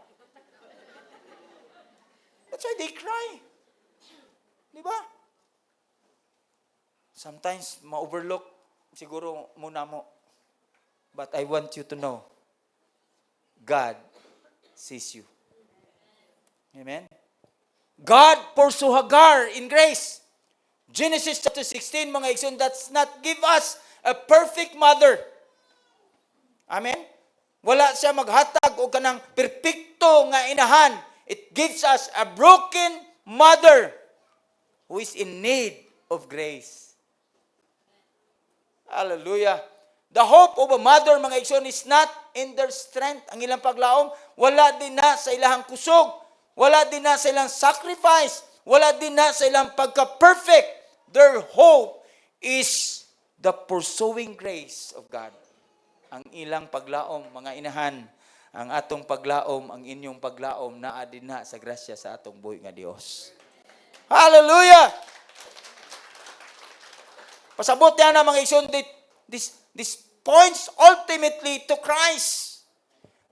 That's why they cry. Di ba? Sometimes, ma-overlook siguro muna mo. But I want you to know, God sees you. Amen? God pursue Hagar in grace. Genesis chapter 16, mga igsoon, does not give us a perfect mother. Amen? Wala siya maghatag o kanang perpekto nga inahan. It gives us a broken mother who is in need of grace. Hallelujah. The hope of a mother, mga igsoon, is not in their strength. Ang ilang paglaom, wala din na sa ilang kusog. Wala din na sa ilang sacrifice. Wala din na sa ilang pagka-perfect. Their hope is the pursuing grace of God. Ang ilang paglaom, mga inahan, ang atong paglaom, ang inyong paglaom, naa din na sa grasya sa atong buhi nga Dios. Hallelujah! Pasabot yan na mga igsoon, this points ultimately to Christ,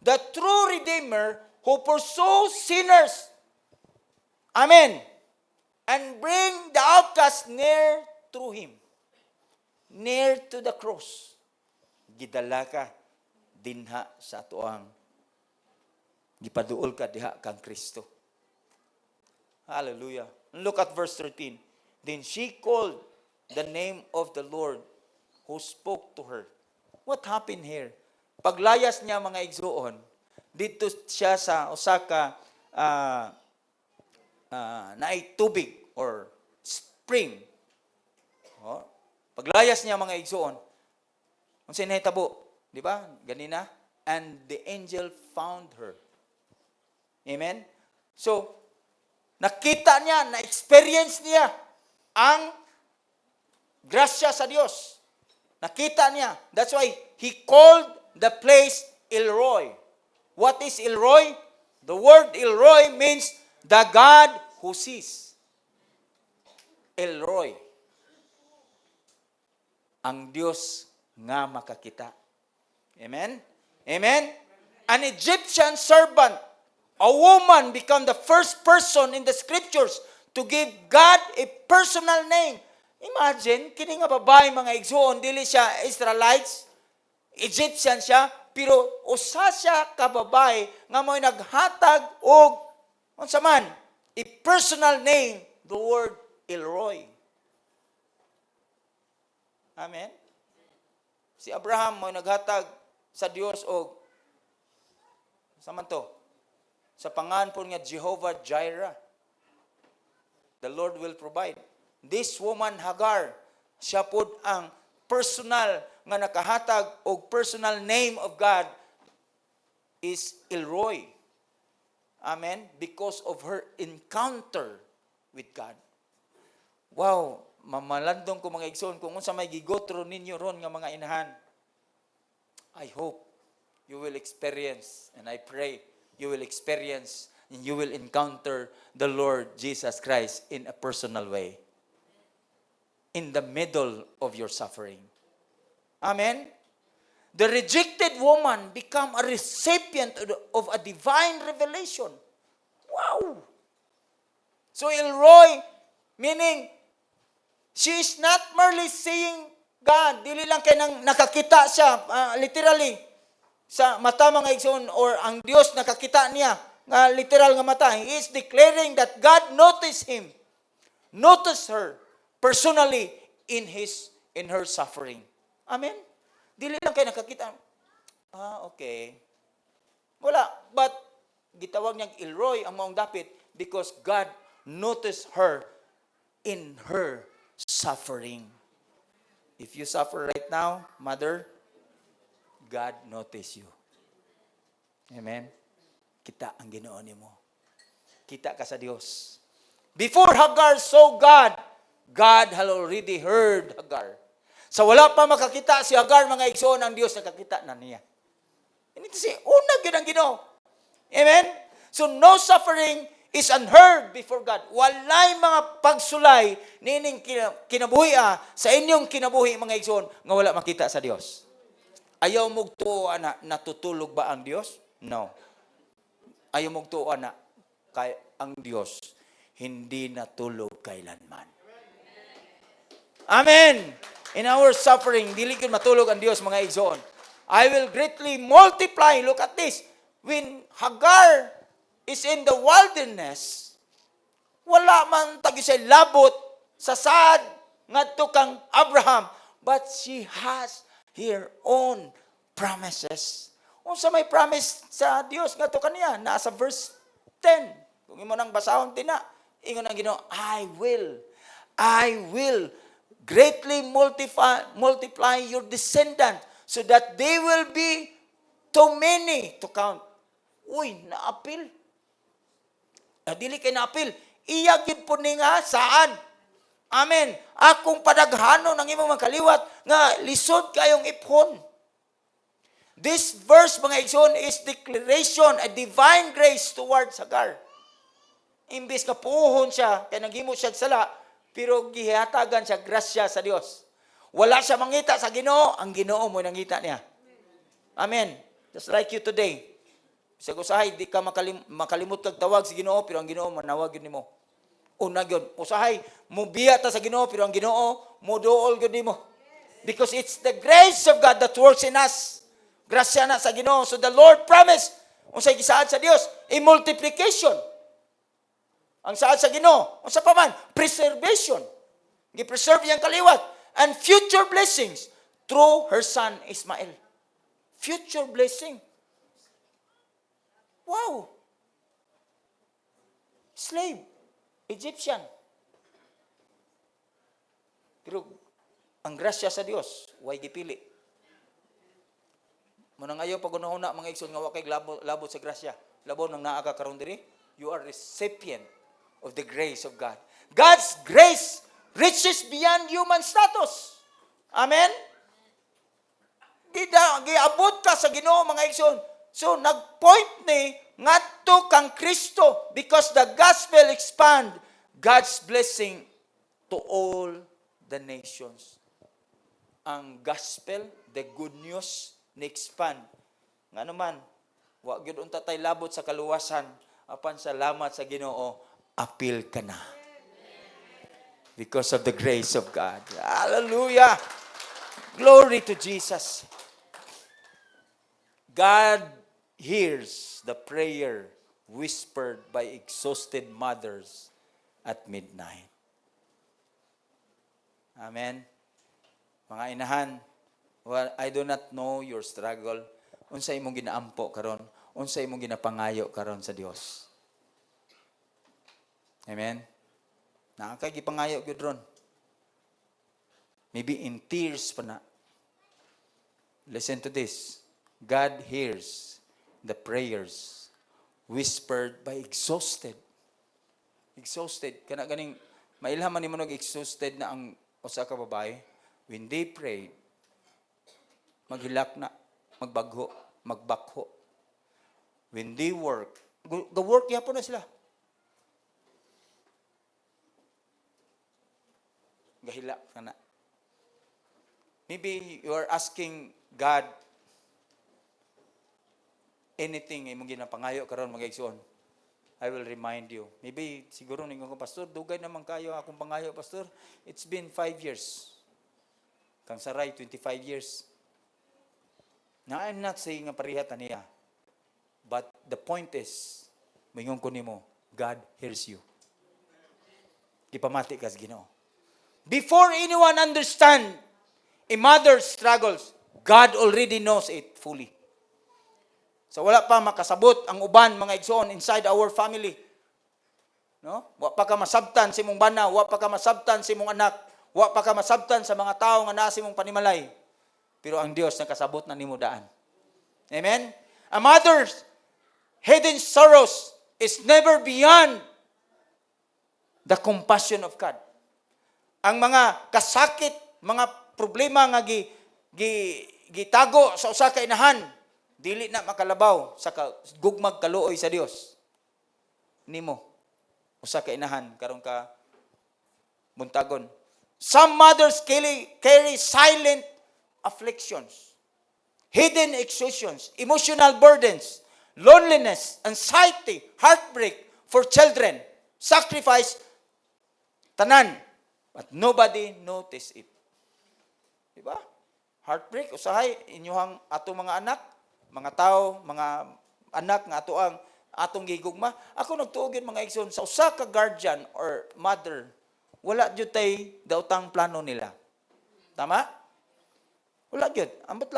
the true Redeemer who pursues sinners. Amen. And bring the outcast near through Him. Near to the cross. Gidala ka dinha sa atuang. Gipaduol ka diha kang Kristo. Hallelujah. Look at verse 13. Then she called the name of the Lord who spoke to her. What happened here? Paglayas niya, mga igsoon, dito siya sa Osaka naay tubig or spring. Paglayas niya, mga igsoon, ang sinahitabo, di ba? Ganina. And the angel found her. Amen? So, nakita niya, na-experience niya ang grasya sa Diyos. Nakita niya. That's why he called the place El-Roi. What is El-Roi? The word El-Roi means the God who sees. El-Roi. Ang Diyos nga makakita. Amen? Amen? An Egyptian servant, a woman, become the first person in the scriptures to give God a personal name. Imagine, kini nga babae, mga igsoon, dili siya Israelites, Egyptian siya, pero usa siya ka babae nga mo'y naghatag og unsa man, a personal name, the word El-Roi. Amen? Si Abraham mo'y naghatag sa Dios og sa man to, sa pangalan po nga Jehovah Jireh. The Lord will provide. This woman, Hagar, siya po ang personal nga nakahatag o personal name of God is El-Roi. Amen? Because of her encounter with God. Wow, mamalandong ko mga igsoon kung unsa may gigotro ninyo ron nga mga inahan. I hope you will experience and I pray you will experience and you will encounter the Lord Jesus Christ in a personal way. In the middle of your suffering. Amen? The rejected woman become a recipient of a divine revelation. Wow! So El-Roi, meaning, she is not merely seeing God. Dili lang kay nang nakakita siya, literally, sa mata mga igsoon, or ang Diyos nakakita niya, nga literal nga mata. He is declaring that God noticed him, noticed her, personally, in her suffering. Amen? Dili lang kay nakakita. Okay. Wala. But, gitawag niyang El-Roi ang maong dapit because God noticed her in her suffering. If you suffer right now, mother, God notice you. Amen? Kita ang Ginoo nimo. Kita ka sa Dios. Before Hagar saw God, God had already heard Hagar. Sa wala pa makakita si Hagar, mga igsoon, ang Diyos nakakita na niya. And ito unag yun ang Ginoo. Amen? So no suffering is unheard before God. Walay mga pagsulay nining kinabuhi sa inyong kinabuhi, mga igsoon, nga wala makita sa Dios. Ayaw mong tuo na natutulog ba ang Dios? No. Ayaw mong tuo na kay ang Dios hindi natulog kailanman. Amen. In our suffering, dili gyud matulog ang Dios, mga igsoon. I will greatly multiply. Look at this. When Hagar is in the wilderness, wala man tagi siya labot sa saad ngadto kang Abraham, but she has her own promises. Unsa may promise sa Dios ngadto kaniya? Nasa verse 10. Kung imo nang basahon tina, ingon ang Ginoo, I will greatly multiply your descendant so that they will be too many to count. Uy, naapil. Dili kay naapil. Iya gid po ni nga saan? Amen. Akong padaghanon ang imong makaliwat nga lisod kayong iphon. This verse, mga igsoon, is declaration, a divine grace towards Hagar. Imbis nga puhon siya, kaya naghimo siya sala, pero gihatagan siya grasya sa Dios. Wala siya mangita sa Ginoo, ang Ginoo mo nangita niya. Amen. Just like you today. Sa usahay, di ka makalimot kag tawag sa Ginoo, pero ang Ginoo manawag yun nimo. Una gyud, usahay, mubiya ta sa Ginoo, pero ang Ginoo moduol gyud nimo. Because it's the grace of God that works in us. Grasya na sa Ginoo. So the Lord promised, unsay gisaad sa Dios, a multiplication. Ang saad sa Ginoo, unsa pa man, preservation. Gi-preserve yang kaliwat and future blessings through her son Ismael. Future blessing. Wow. Slave, Egyptian. Pero ang grasya sa Dios, way gipili. Munang ayaw pag una mga igsoon nga wa kay labot sa grasya. Labon nang naa ka karon diri, you are recipient of the grace of God. God's grace reaches beyond human status. Amen? Giabot ka sa Ginoo, mga igsoon. So, nag-point ni ngadto kang Kristo because the gospel expand God's blessing to all the nations. Ang gospel, the good news, ni-expand. Nga naman, wa gyud unta tay labot sa kaluwasan, apan salamat sa Ginoo, apil ka na. Because of the grace of God. Hallelujah! Glory to Jesus. God hears the prayer whispered by exhausted mothers at midnight. Amen. Mga inahan, well, I do not know your struggle. Unsay imong ginaampo karon? Unsay imong ginapangayo karon sa Dios? Amen. Nakakay gipangayo gyud ron. Maybe in tears pa na. Listen to this. God hears the prayers whispered by exhausted. Exhausted. Kana ganing mailhaman nimo exhausted na ang usa ka babae. When they pray, maghilak na, magbagho, magbakho. when they work, go-work yapon na sila. Gahila ka na. Maybe you are asking God anything imong ginapangayo karon mga igsoon. I will remind you. Maybe siguro ningon ko, pastor, dugay naman kayo akong pangayo, pastor. It's been 5 years. Kang saray 25 years. Now I'm not saying nga parihata niya. But the point is, mingon ko nimo, God hears you. Gipamati kas Ginoo. Before anyone understand a mother's struggles, God already knows it fully. So wala pa makasabot ang uban mga igsoon inside our family. No? Wa pa ka masabtan si mong bana, wa pa ka masabtan si mong anak, wa pa ka masabtan sa mga tao nga naa si mong panimalay. Pero ang Dios nakasabot na nimo daan. Amen. A mother's hidden sorrows is never beyond the compassion of God. Ang mga kasakit, mga problema nga gitago sa usa ka inahan, dili na makalabaw sa gugmag kaluoy sa Dios. Nimo usa ka inahan karon ka buntagon. Some mothers carry silent afflictions, hidden exhaustions, emotional burdens, loneliness, anxiety, heartbreak for children, sacrifice, tanan. But nobody noticed it. Diba? Heartbreak, usahay, inyuhang ato mga anak, mga tao, mga anak nga ato ang atong gigugma. Ako nagtuogin mga igsoon, sa usa ka guardian or mother, wala jud tay daotang plano nila. Tama? Wala jud. Ambot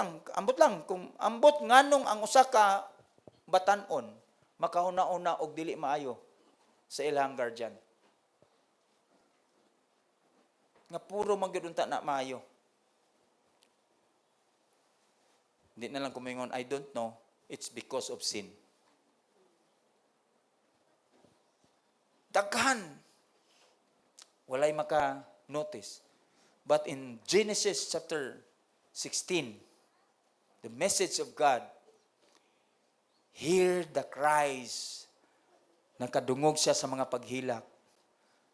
lang. Kung ambot nganong ang usa ka batan-on, makauna-una og dili maayo sa ilang guardian. Nga puro magyudunta na maayo. Hindi na lang kumingon, I don't know, it's because of sin. Daghan. Walay maka-notice. But in Genesis chapter 16, the message of God, hear the cries. Nakadungog siya sa mga paghilak,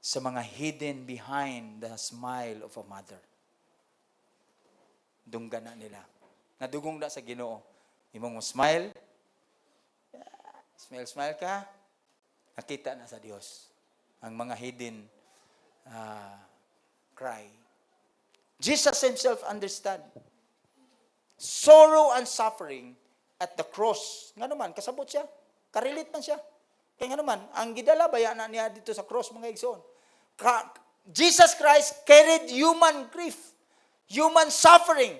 sa mga hidden behind the smile of a mother. Dunggan na nila. Nadugong na sa Ginoo. Imong smile, smile ka, nakita na sa Dios ang mga hidden cry. Jesus himself understand sorrow and suffering at the cross. Nga naman, kasabot siya. Karelate man siya. Kaya nga naman, ang gidala bayanan niya dito sa cross mga igsoon. Jesus Christ carried human grief, human suffering.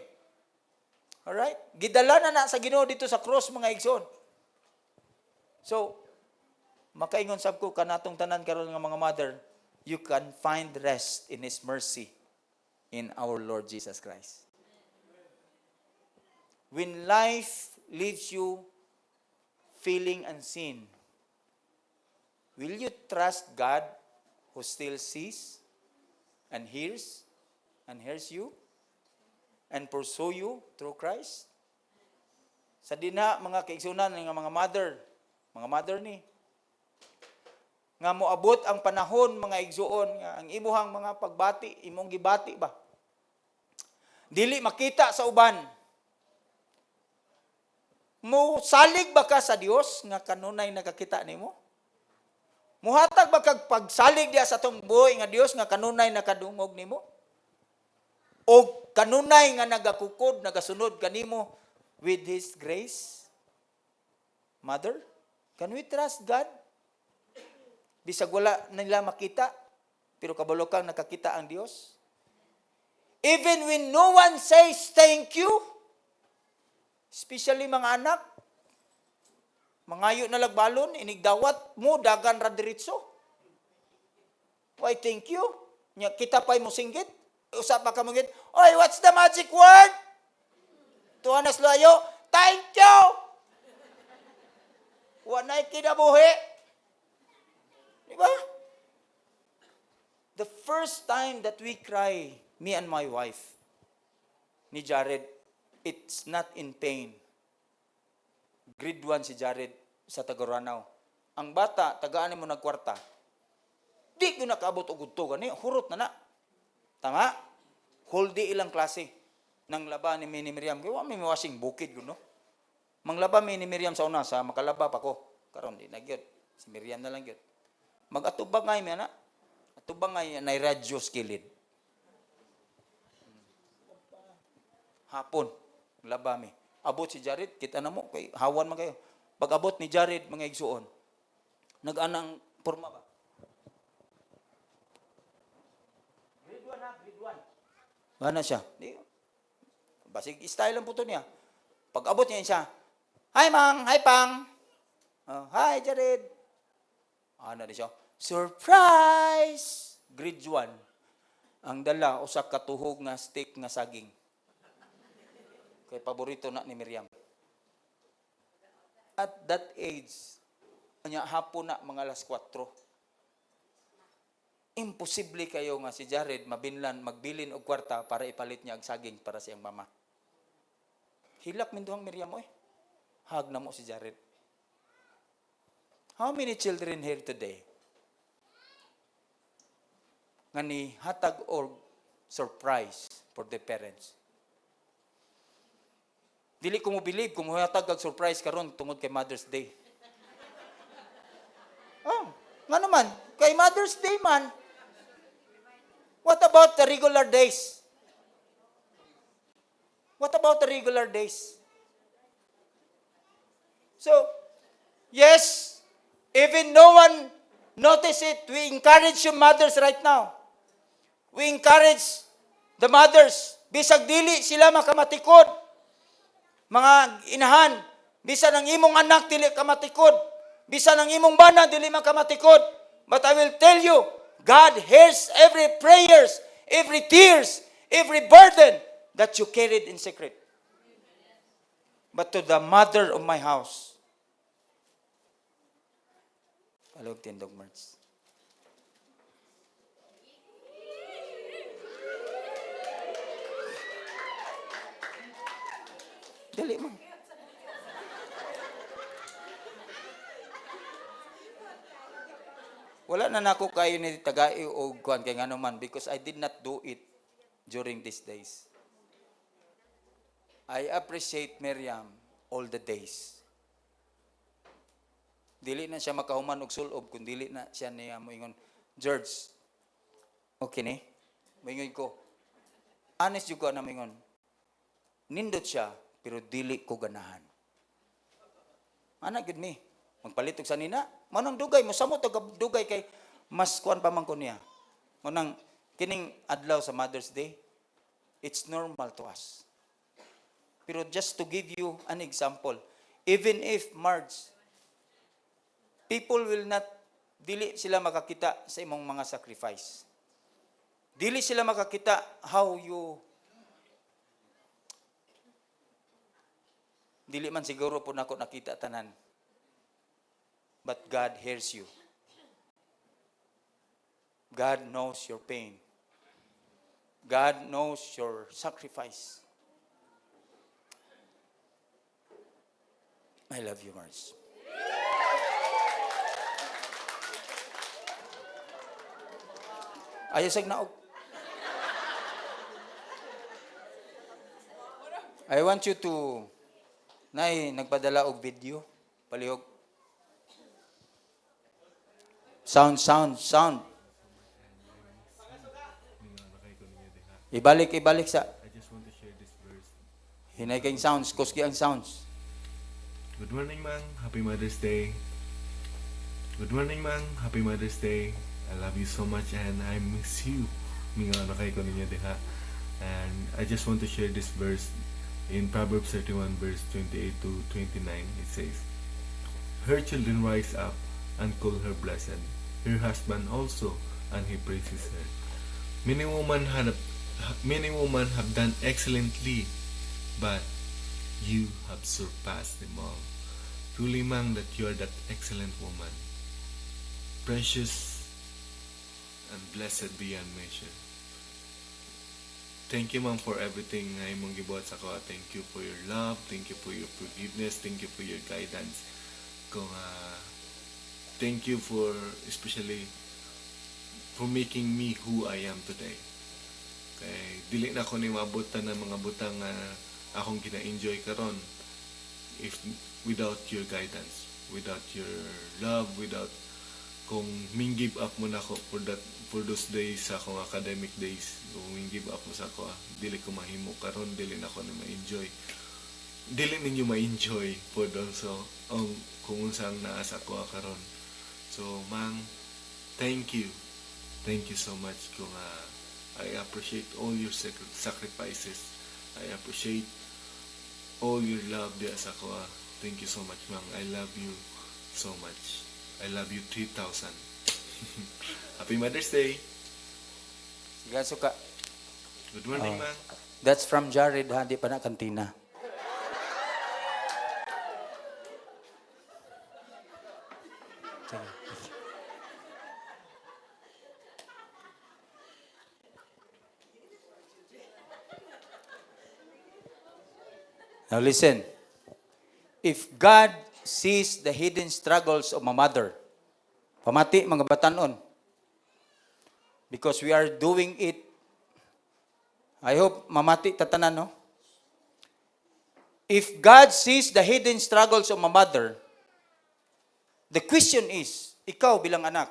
Alright? Gidala na sa Ginoo dito sa cross mga igsoon. So, makaingon sab ko kanatong tanan karon nga mga mother, you can find rest in His mercy in our Lord Jesus Christ. When life leaves you feeling unseen, will you trust God who still sees and hears you and pursue you through Christ? Sa dinha mga kaigsunan nga mga mother ni nga moabot ang panahon mga igsuon nga ang imuhang mga pagbati imong gibati ba dili makita sa uban. Mo salig ba ka sa Dios nga kanunay nakakita nimo? Muhatag ba kag pagsalig diya sa tong buhay nga Dios nga kanunay nakadungog nimo? O kanunay nga nagakukod, nagasunod kanimo with His grace? Mother, can we trust God? Bisag wala nila makita, pero kabalo kang nakakita ang Dios. Even when no one says thank you, especially mga anak, mangayo na lagbalon, inigdawat mo, dagan ra diretso. Why thank you? Kita pa'y mo singgit. Usap pa ka mo git, oy, what's the magic word? Tuhanas layo, thank you! Wanay kinabuhi. Diba? The first time that we cry, me and my wife, ni Jared, it's not in pain. Grade 1 si Jared, sa Tagaranaw. Ang bata, tagaan mo nagkwarta. Di ko nakaabot og udto gani, hurot na na. Tama? Whole day ilang klase ng laba ni Miriam. Kaya may mawasing bukid no. Manglaba ni Miriam sa una sa makalaba pa ko. Karon di na gyud. Si Miriam na lang gyud. Mag-atubang ngay mi ana. Atubang ngay na radyo skilid. Hapon, laba mi. Abot si Jared, kita na mo kay hawan man kayo. Pag abot ni Jared mga igsuon. Nag-anang porma ba? Grade 1 na, grade 1. Ano siya? Di, basig style lang po to niya. Pag abot niya siya, hi Mang, hi Pang. Hi Jared. Ano di siya? Surprise! Grade 1. Ang dala, usak katuhog nga steak nga saging. Kay paborito na ni Miriam. At that age, kanya hapon na mga alas 4. Imposible kayo nga si Jared magbilin og kwarta para ipalit niya ang saging para sa iyang mama. Hilak min duhang Miriam oy. Hag na mo si Jared. How many children here today? Nga ni hatag or surprise for the parents. Dili ko mo believe kung hatag og surprise karon tungod kay Mother's Day. Oh, nga naman, kay Mother's Day man. What about the regular days? What about the regular days? So, yes, even no one notice it, we encourage you mothers right now. We encourage the mothers. Bisag dili sila makamatikod. Mga inahan, bisan ang imong anak dili kamatikod. Bisan ang imong bana dili makamatikod. But I will tell you, God hears every prayers, every tears, every burden that you carried in secret. But to the mother of my house, palog tindog Marts. Dali man. Wala na nako kayo ni tagai o kuan kay ngano man because I did not do it during these days. I appreciate Miriam all the days. Dili na siya makahuman og sulob kun dili na siya niya moingon, George, okay ni? Moingon ko, honest yung ko na moingon, nindot siya, pero dili ko ganahan. Ana gid mi, magpalitok sa nina, manang dugay, mosamot og dugay kay mas kuan pa man ko niya. Manang kining adlaw sa Mother's Day, it's normal to us. Pero just to give you an example, even if Marge, people will not, dili sila makakita sa imong mga sacrifice. Dili sila makakita how you, dili man siguro po nako nakita tanan. But God hears you. God knows your pain. God knows your sacrifice. I love you, Mars. Ayosag naog. I want you to, Nay, nagpadala og video. Palihog. Sound. Ibalik sa. I just want to share this verse. Hinay kayong sounds. Kuski ang sounds. Good morning, Mang. Happy Mother's Day. Good morning, Mang. Happy Mother's Day. I love you so much and I miss you. Minga na kay ko ninyo diha. And I just want to share this verse in Proverbs 31 verse 28 to 29. It says, her children rise up and call her blessed. Her husband also, and he praises her. Many women have done excellently, but you have surpassed them all. Truly, Mang, that you are that excellent woman, precious and blessed beyond measure. Thank you, Ma'am, for everything na imong gibuhat sa ko. Thank you for your love. Thank you for your forgiveness. Thank you for your guidance. kung thank you for, especially, for making me who I am today. Kay dili na ko ni mabutan ng mga butang nga akong gina-enjoy karon if without your guidance, without your love, without kung ming give up mo na ako for those days sa akong academic days, kung ming give up mo sa ako, dili ko mahimo karon, dili na ko na ma-enjoy, dili ninyo ma-enjoy for those so kung unsang naasa ko karon. So mang, thank you so much kung I appreciate all your sacrifices. I appreciate all your love diya sa ko. Thank you so much, Mang. I love you so much. I love you 3,000. Happy Mother's Day. Sige, suka. Good morning, Mang. That's from Jared, ha? Di pa na kantina. Now listen. If God sees the hidden struggles of a mother, pamati mga batanon, because we are doing it, I hope mamati tatanan, no? If God sees the hidden struggles of a mother, the question is, ikaw bilang anak,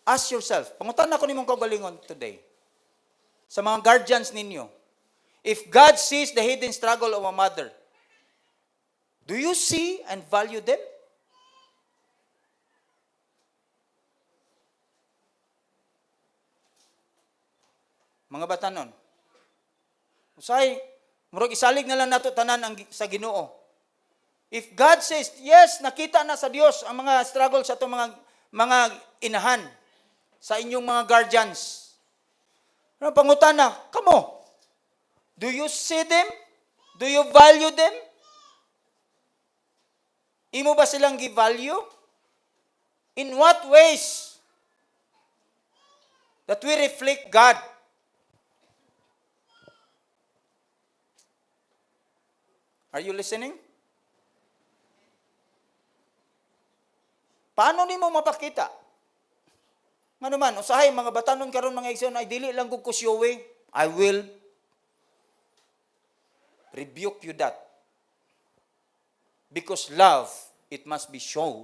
ask yourself, pangutan ako nimong kaugalingon today, sa mga guardians ninyo, if God sees the hidden struggle of a mother, do you see and value them? Mga batanon. Usay, murag isalig na lang nato tanan sa Ginoo. If God says, yes, nakita na sa Dios ang mga struggles sa itong mga inahan, sa inyong mga guardians. Ano pangutana? Kamo, do you see them? Do you value them? Imo ba silang gi-value? In what ways that we reflect God? Are you listening? Paano nimo mapakita? Ngano man, usahay mga batanon karon mga igsoon ay dili lang gud kusyowe. I will rebuke you that. Because love, it must be shown.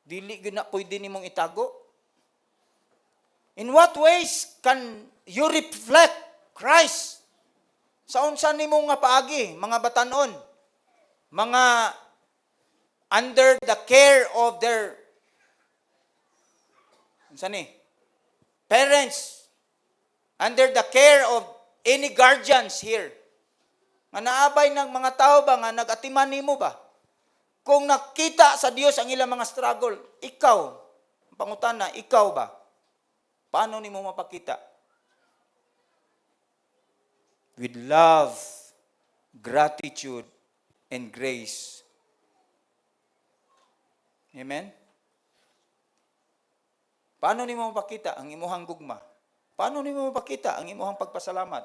Dili gyud na pwede nimong itago. In what ways can you reflect Christ? Sa unsa nimong nga paagi, mga batanon, mga under the care of their parents, under the care of any guardians here. Nga naabay ng mga tao ba nga nag-atiman nimo ba? Kung nakita sa Dios ang ilang mga struggle, ikaw, pangutana, ikaw ba? Paano nimo mapakita? With love, gratitude, and grace. Amen? Paano nimo mapakita ang imuhang gugma? Paano nimo mapakita ang imuhang pagpasalamat?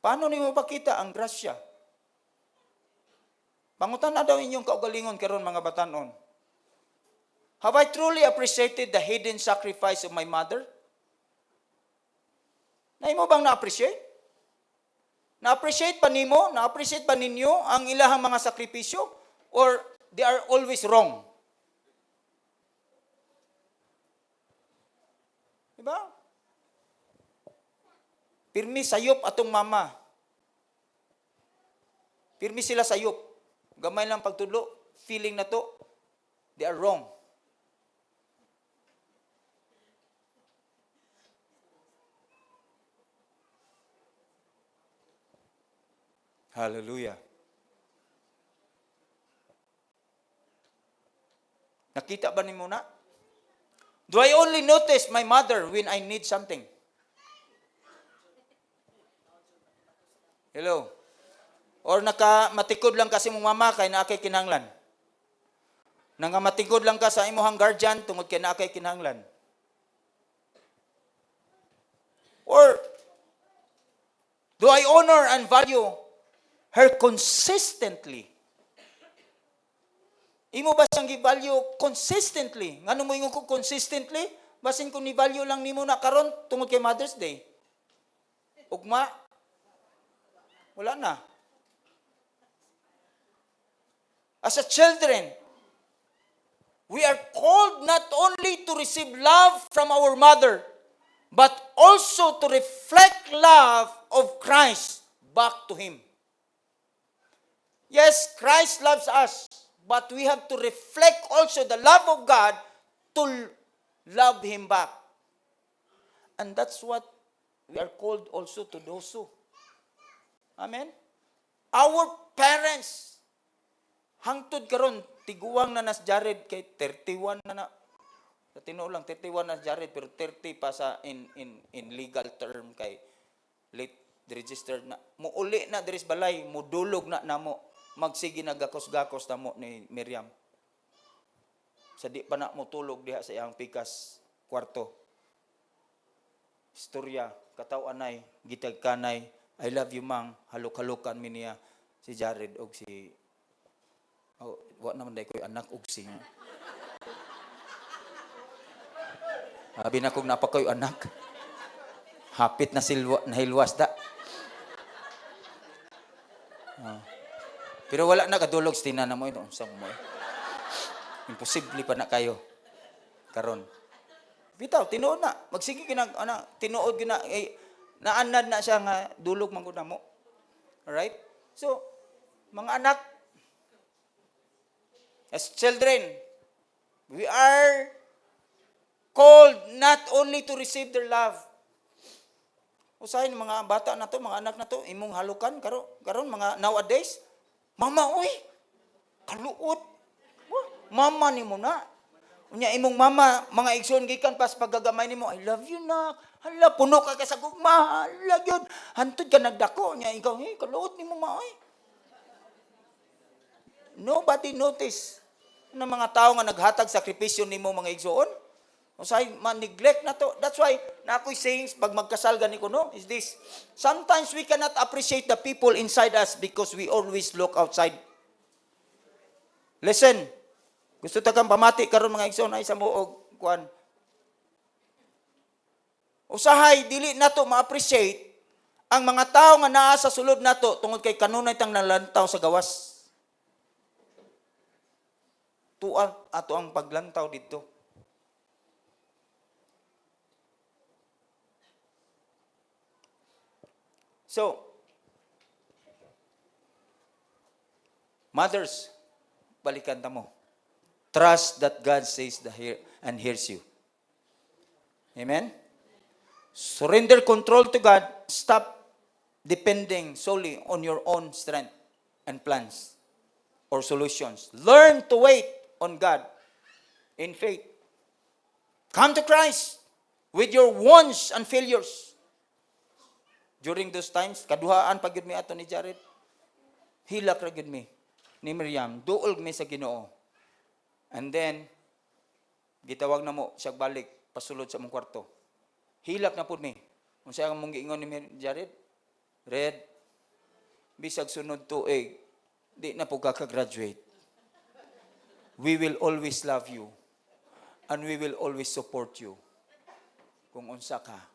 Paano nimo mapakita ang grasya? Pangutan na daw inyong kaugalingon karon mga batanon. Have I truly appreciated the hidden sacrifice of my mother? Naimo bang na-appreciate? Na-appreciate pa nimo? Na-appreciate pa ninyo ang ilahang mga sakripisyo? Or they are always wrong? Diba? Pirmi sayop atong mama. Pirmi sila sayop. Gamay lang pagtudlo, feeling na to, they are wrong. Hallelujah. Nakita ba ni mo na? Do I only notice my mother when I need something? Hello? Or matikod lang kasi mong mama kay na kay kinahanglan? Matikod lang ka sa imuhang guardian tungod kay na kay kinahanglan? Or do I honor and value her consistently. Imo ba siyang gi-value consistently? Ngano mo ingon ko consistently? Basin kung ni-value lang nimo na karon tungod kay Mother's Day. Ugma, wala na. As a children, we are called not only to receive love from our mother, but also to reflect love of Christ back to Him. Yes, Christ loves us, but we have to reflect also the love of God to love Him back. And that's what we are called also to do so. Amen? Our parents, hangtod karon tiguang na nas Jared kay 31 na na. Sa tinuo lang 31 na Jared pero 30 pa sa in legal term kay late registered na. Muuli na diris balay, mudulog na namo. Magsige na gakos-gakos namo ni Miriam. Sa di pa na mo tulog diha sa iyang pikas kwarto. Istorya, kataw-anay, gitag-kanay, I love you mang, haluk-halukan mi niya si Jared og si wa naman day ko'y anak og si. Abi na kong napakoy anak. Hapit na hilwas da. Pero wala na kadulog sa tinan na mo ito. Unsa mo eh. Imposible pa na kayo. Karon. Bitaw, tinuod na. Magsige kinag tinuod gina naanad na siya nga dulog man gud namo. Alright? So, mga anak, as children, we are called not only to receive their love. Usahin mga bata na to, mga anak na to, imong halukan karon mga nowadays, mama oy, kaluot. Mama nimo na. Unya imong mama, mga igsoon gikan pas paggagamay nimo, I love you na. Hala, puno ka sa gugma. Hala gyud. Hantud ka nagdako nya ikaw, kaluot nimo ma oy. Nobody notice na mga tao nga naghatag sakripisyo nimo mga igsoon. Usahay man-neglect na to. That's why na ako'y sayings pag magkasal gani ko no is this. Sometimes we cannot appreciate the people inside us because we always look outside. Listen. Gusto ta kang pamati karon mga igsoon ay sa muog kuan. Usahay dili nato ma-appreciate ang mga tao nga naa sa sulod nato tungod kay kanunay tang nalantaw sa gawas. Tuan ato ang paglantaw dito. So, mothers, balikan ta mo. Trust that God says and hears you. Amen? Surrender control to God. Stop depending solely on your own strength and plans or solutions. Learn to wait on God in faith. Come to Christ with your wants and failures. During those times, kaduhaan pag yun mi ato ni Jared, hilak ra gyud mi ni Miriam, duol mi sa Ginoo. And then, gitawag na mo siya balik, pasulod sa mong kwarto. Hilak na po mi. Kung siya mong giingon ni Jared, Red, bisag sunod tuig, di na po kaka-graduate. We will always love you. And we will always support you. Kung unsa ka,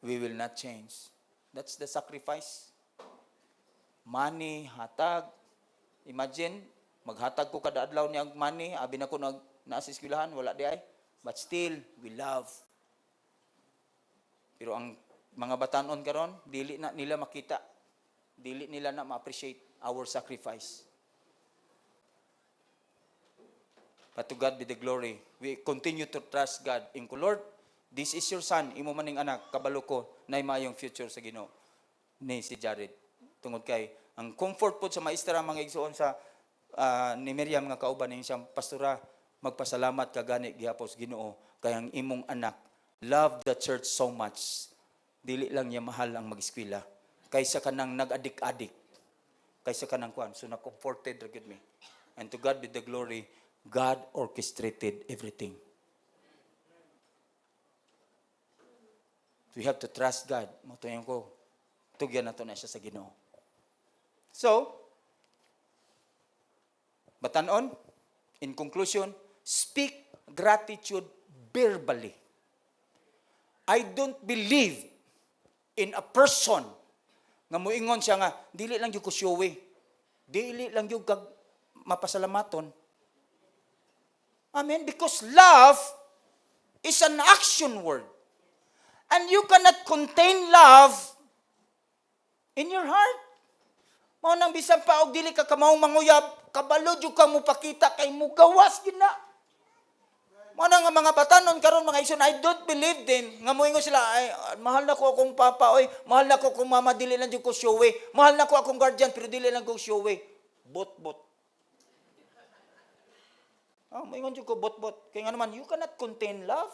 we will not change. That's the sacrifice. Money, hatag. Imagine, maghatag ko kada adlaw niya money, abi na ko naa sa eskwelahan, wala di ay. But still, we love. Pero ang mga batanon karon, dili na nila makita. Dili nila na ma-appreciate our sacrifice. But to God be the glory. We continue to trust God. In Lord, this is your son, imo maning anak, kabalo ko, na mayong future sa Ginoo ni si Jared. Tungod kay, ang comfort po sa maestra, mga igsoon sa ni Miriam nga kauban ning siyang pastora, magpasalamat ka gani gihapos Ginoo kay ang imong anak love the church so much. Dili lang niya mahal ang mag-eskwela kaysa kanang nag-adik-adik. Kaysa kanang kuan, so na comforted ra gyud mi. And to God be the glory, God orchestrated everything. We have to trust God. Matuyan ko, tugyan nato na siya sa Ginoo. So, batanon, in conclusion, speak gratitude verbally. I don't believe in a person nga muingon siya nga, dili lang yung kusyowe, dili lang yung mapasalamaton. Amen? Because love is an action word. And you cannot contain love in your heart. Mao nang bisan pa og dili ka kamaong manguyab, kabalo jud ka mo pakita kay mo gawas gid na. Mao nang mga batanon karon mga igsoon, I don't believe din nga moingon sila, ay mahal na ko akong papa, oy, mahal na ko akong mama, dili lang jud ko showe. Mahal na ko akong guardian pero dili lang ko showe. Bot. Moingon jud ko bot. Kay nga naman you cannot contain love.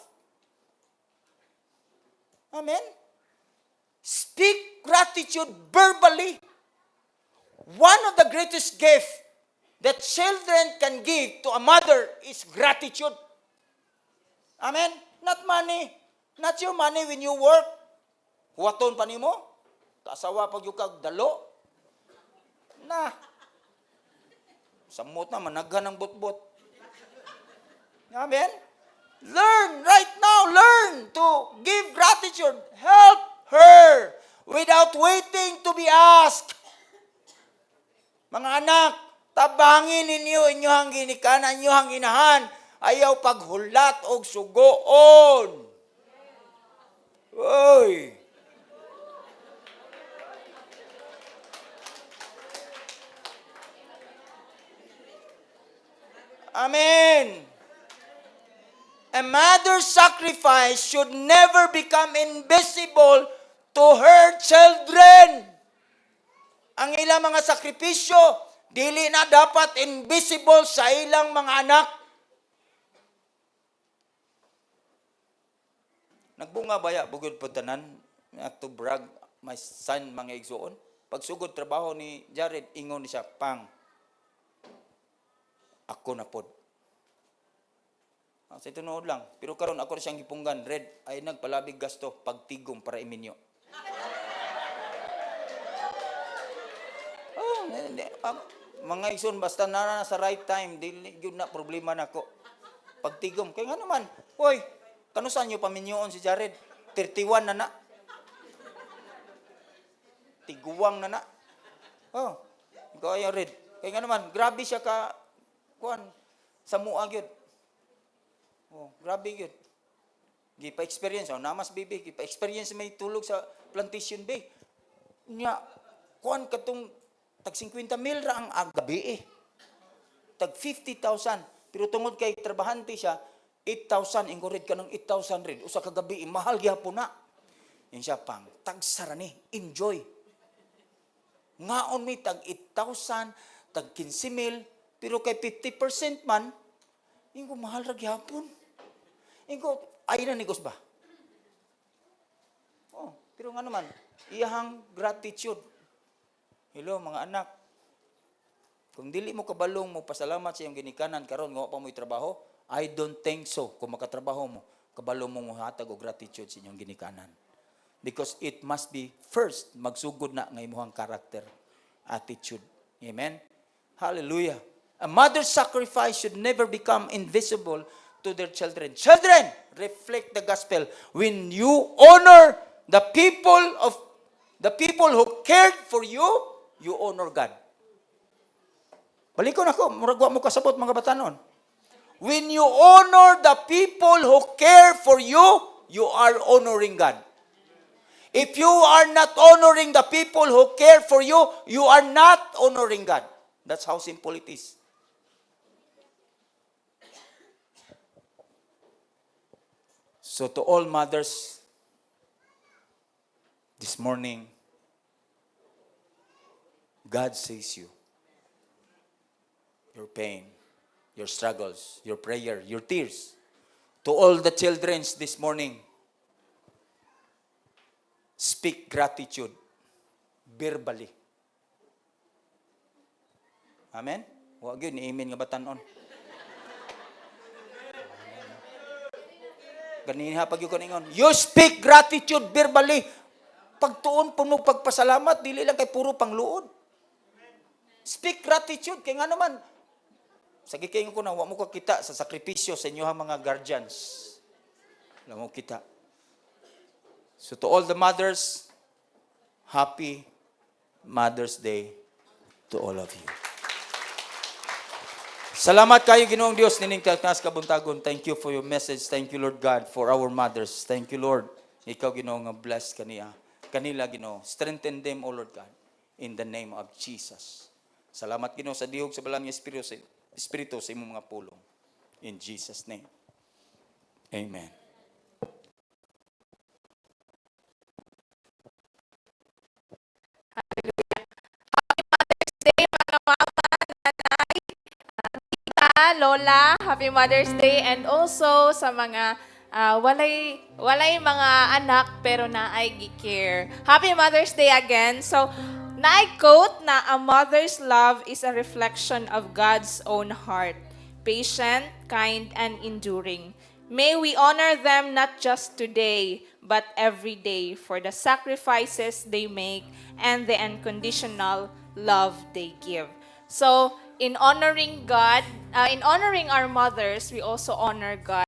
Amen. Speak gratitude verbally. One of the greatest gifts that children can give to a mother is gratitude. Amen? Not money. Not your money when you work. Huwaton pa nimo. Kasawa pag yung kagdalo. Na. Samot na, managhan ng bot-bot. Amen? Learn right now. Learn to give gratitude. Help her without waiting to be asked. Mga anak, tabangin ninyo inyong ginikanan, inyong inahan, ayaw paghulat og sugoon. Oy. Amen. A mother's sacrifice should never become invisible to her children. Ang ilang mga sakripisyo, dili na dapat invisible sa ilang mga anak. Nagbunga baya, bugod po tanan, to brag, my son, mga igsoon. Pagsugod trabaho ni Jared, ingon niya, Pang, ako na pod. Sa itunood lang. Pero karon ako na siyang gipunggan, Red, ay nagpalabig gasto, pagtigom para iminyo. Mga igsoon, basta na sa right time, dili yun na problema na ko. Pagtigom. Kaya nga naman, hoy, kanusan nyo paminyoon si Jared? 31 na na. Tiguwang na na. Oh, ikaw ay Red. Kaya nga naman, grabe siya ka, kuan, sa mua gyud. Oh, grabe gyud. Gipa-experience, namas bibi, gipa-experience may tulog sa plantation bay. Nya, kuan katong tag 50 mil ra ang gabi Tag 50,000. Pero tungod kay trabahante siya, 8,000, ingorid ka ng 8,000 rin. Usa ka gabi, mahal gyapon na. Yan siya pang, tag sarani, enjoy. Ngaon may tag 8,000, tag 15 mil, pero kay 50% man, ingo mahal ra gyapon. Ingo, ay na nigos ba? Oh, pero nga naman, iyahang gratitude. Hello, mga anak. Kung dili mo kabalong mo pasalamat sa iyong ginikanan karon nga pa mo'y trabaho, I don't think so. Kung makatrabaho mo, kabalong mo hatag og gratitude sa inyong ginikanan. Because it must be first magsugod na nga imong character, attitude. Amen. Hallelujah. A mother's sacrifice should never become invisible to their children. Children, reflect the gospel. When you honor the people who cared for you, you honor God. Balikon ako, murag wa mo kasabot mga batanon. When you honor the people who care for you, you are honoring God. If you are not honoring the people who care for you, you are not honoring God. That's how simple it is. So to all mothers, this morning, God sees you. Your pain, your struggles, your prayer, your tears. To all the children this morning, speak gratitude verbally. Amen? Huwag yun, amen nga batanon. Ganina pag yung kaningon, you speak gratitude verbally. Pagtuon po mo pagpasalamat, dili lang kay puro pangluod. Speak gratitude. Kaya nga naman, sa gikain ko na, wa mo ka kita sa sakripisyo sa inyo mga guardians. Wala mo kita. So to all the mothers, happy Mother's Day to all of you. Salamat kayo, Ginoong Diyos, nining takas kabuntagon. Thank you for your message. Thank you, Lord God, for our mothers. Thank you, Lord. Ikaw, Ginoo, nga bless kanila, Ginoo. Strengthen them, O Lord God, in the name of Jesus. Salamat, Ginoo, sa dihog sa balang Espiritu sa imong mga pulong. In Jesus' name. Amen. Day, mga mama, nanay, tita, lola, Happy Mother's Day, and also sa mga walay mga anak pero naay gi-care. Happy Mother's Day again. So, naay quote na a mother's love is a reflection of God's own heart, patient, kind, and enduring. May we honor them not just today, but every day for the sacrifices they make and the unconditional love they give. So, in honoring God, in honoring our mothers, we also honor God.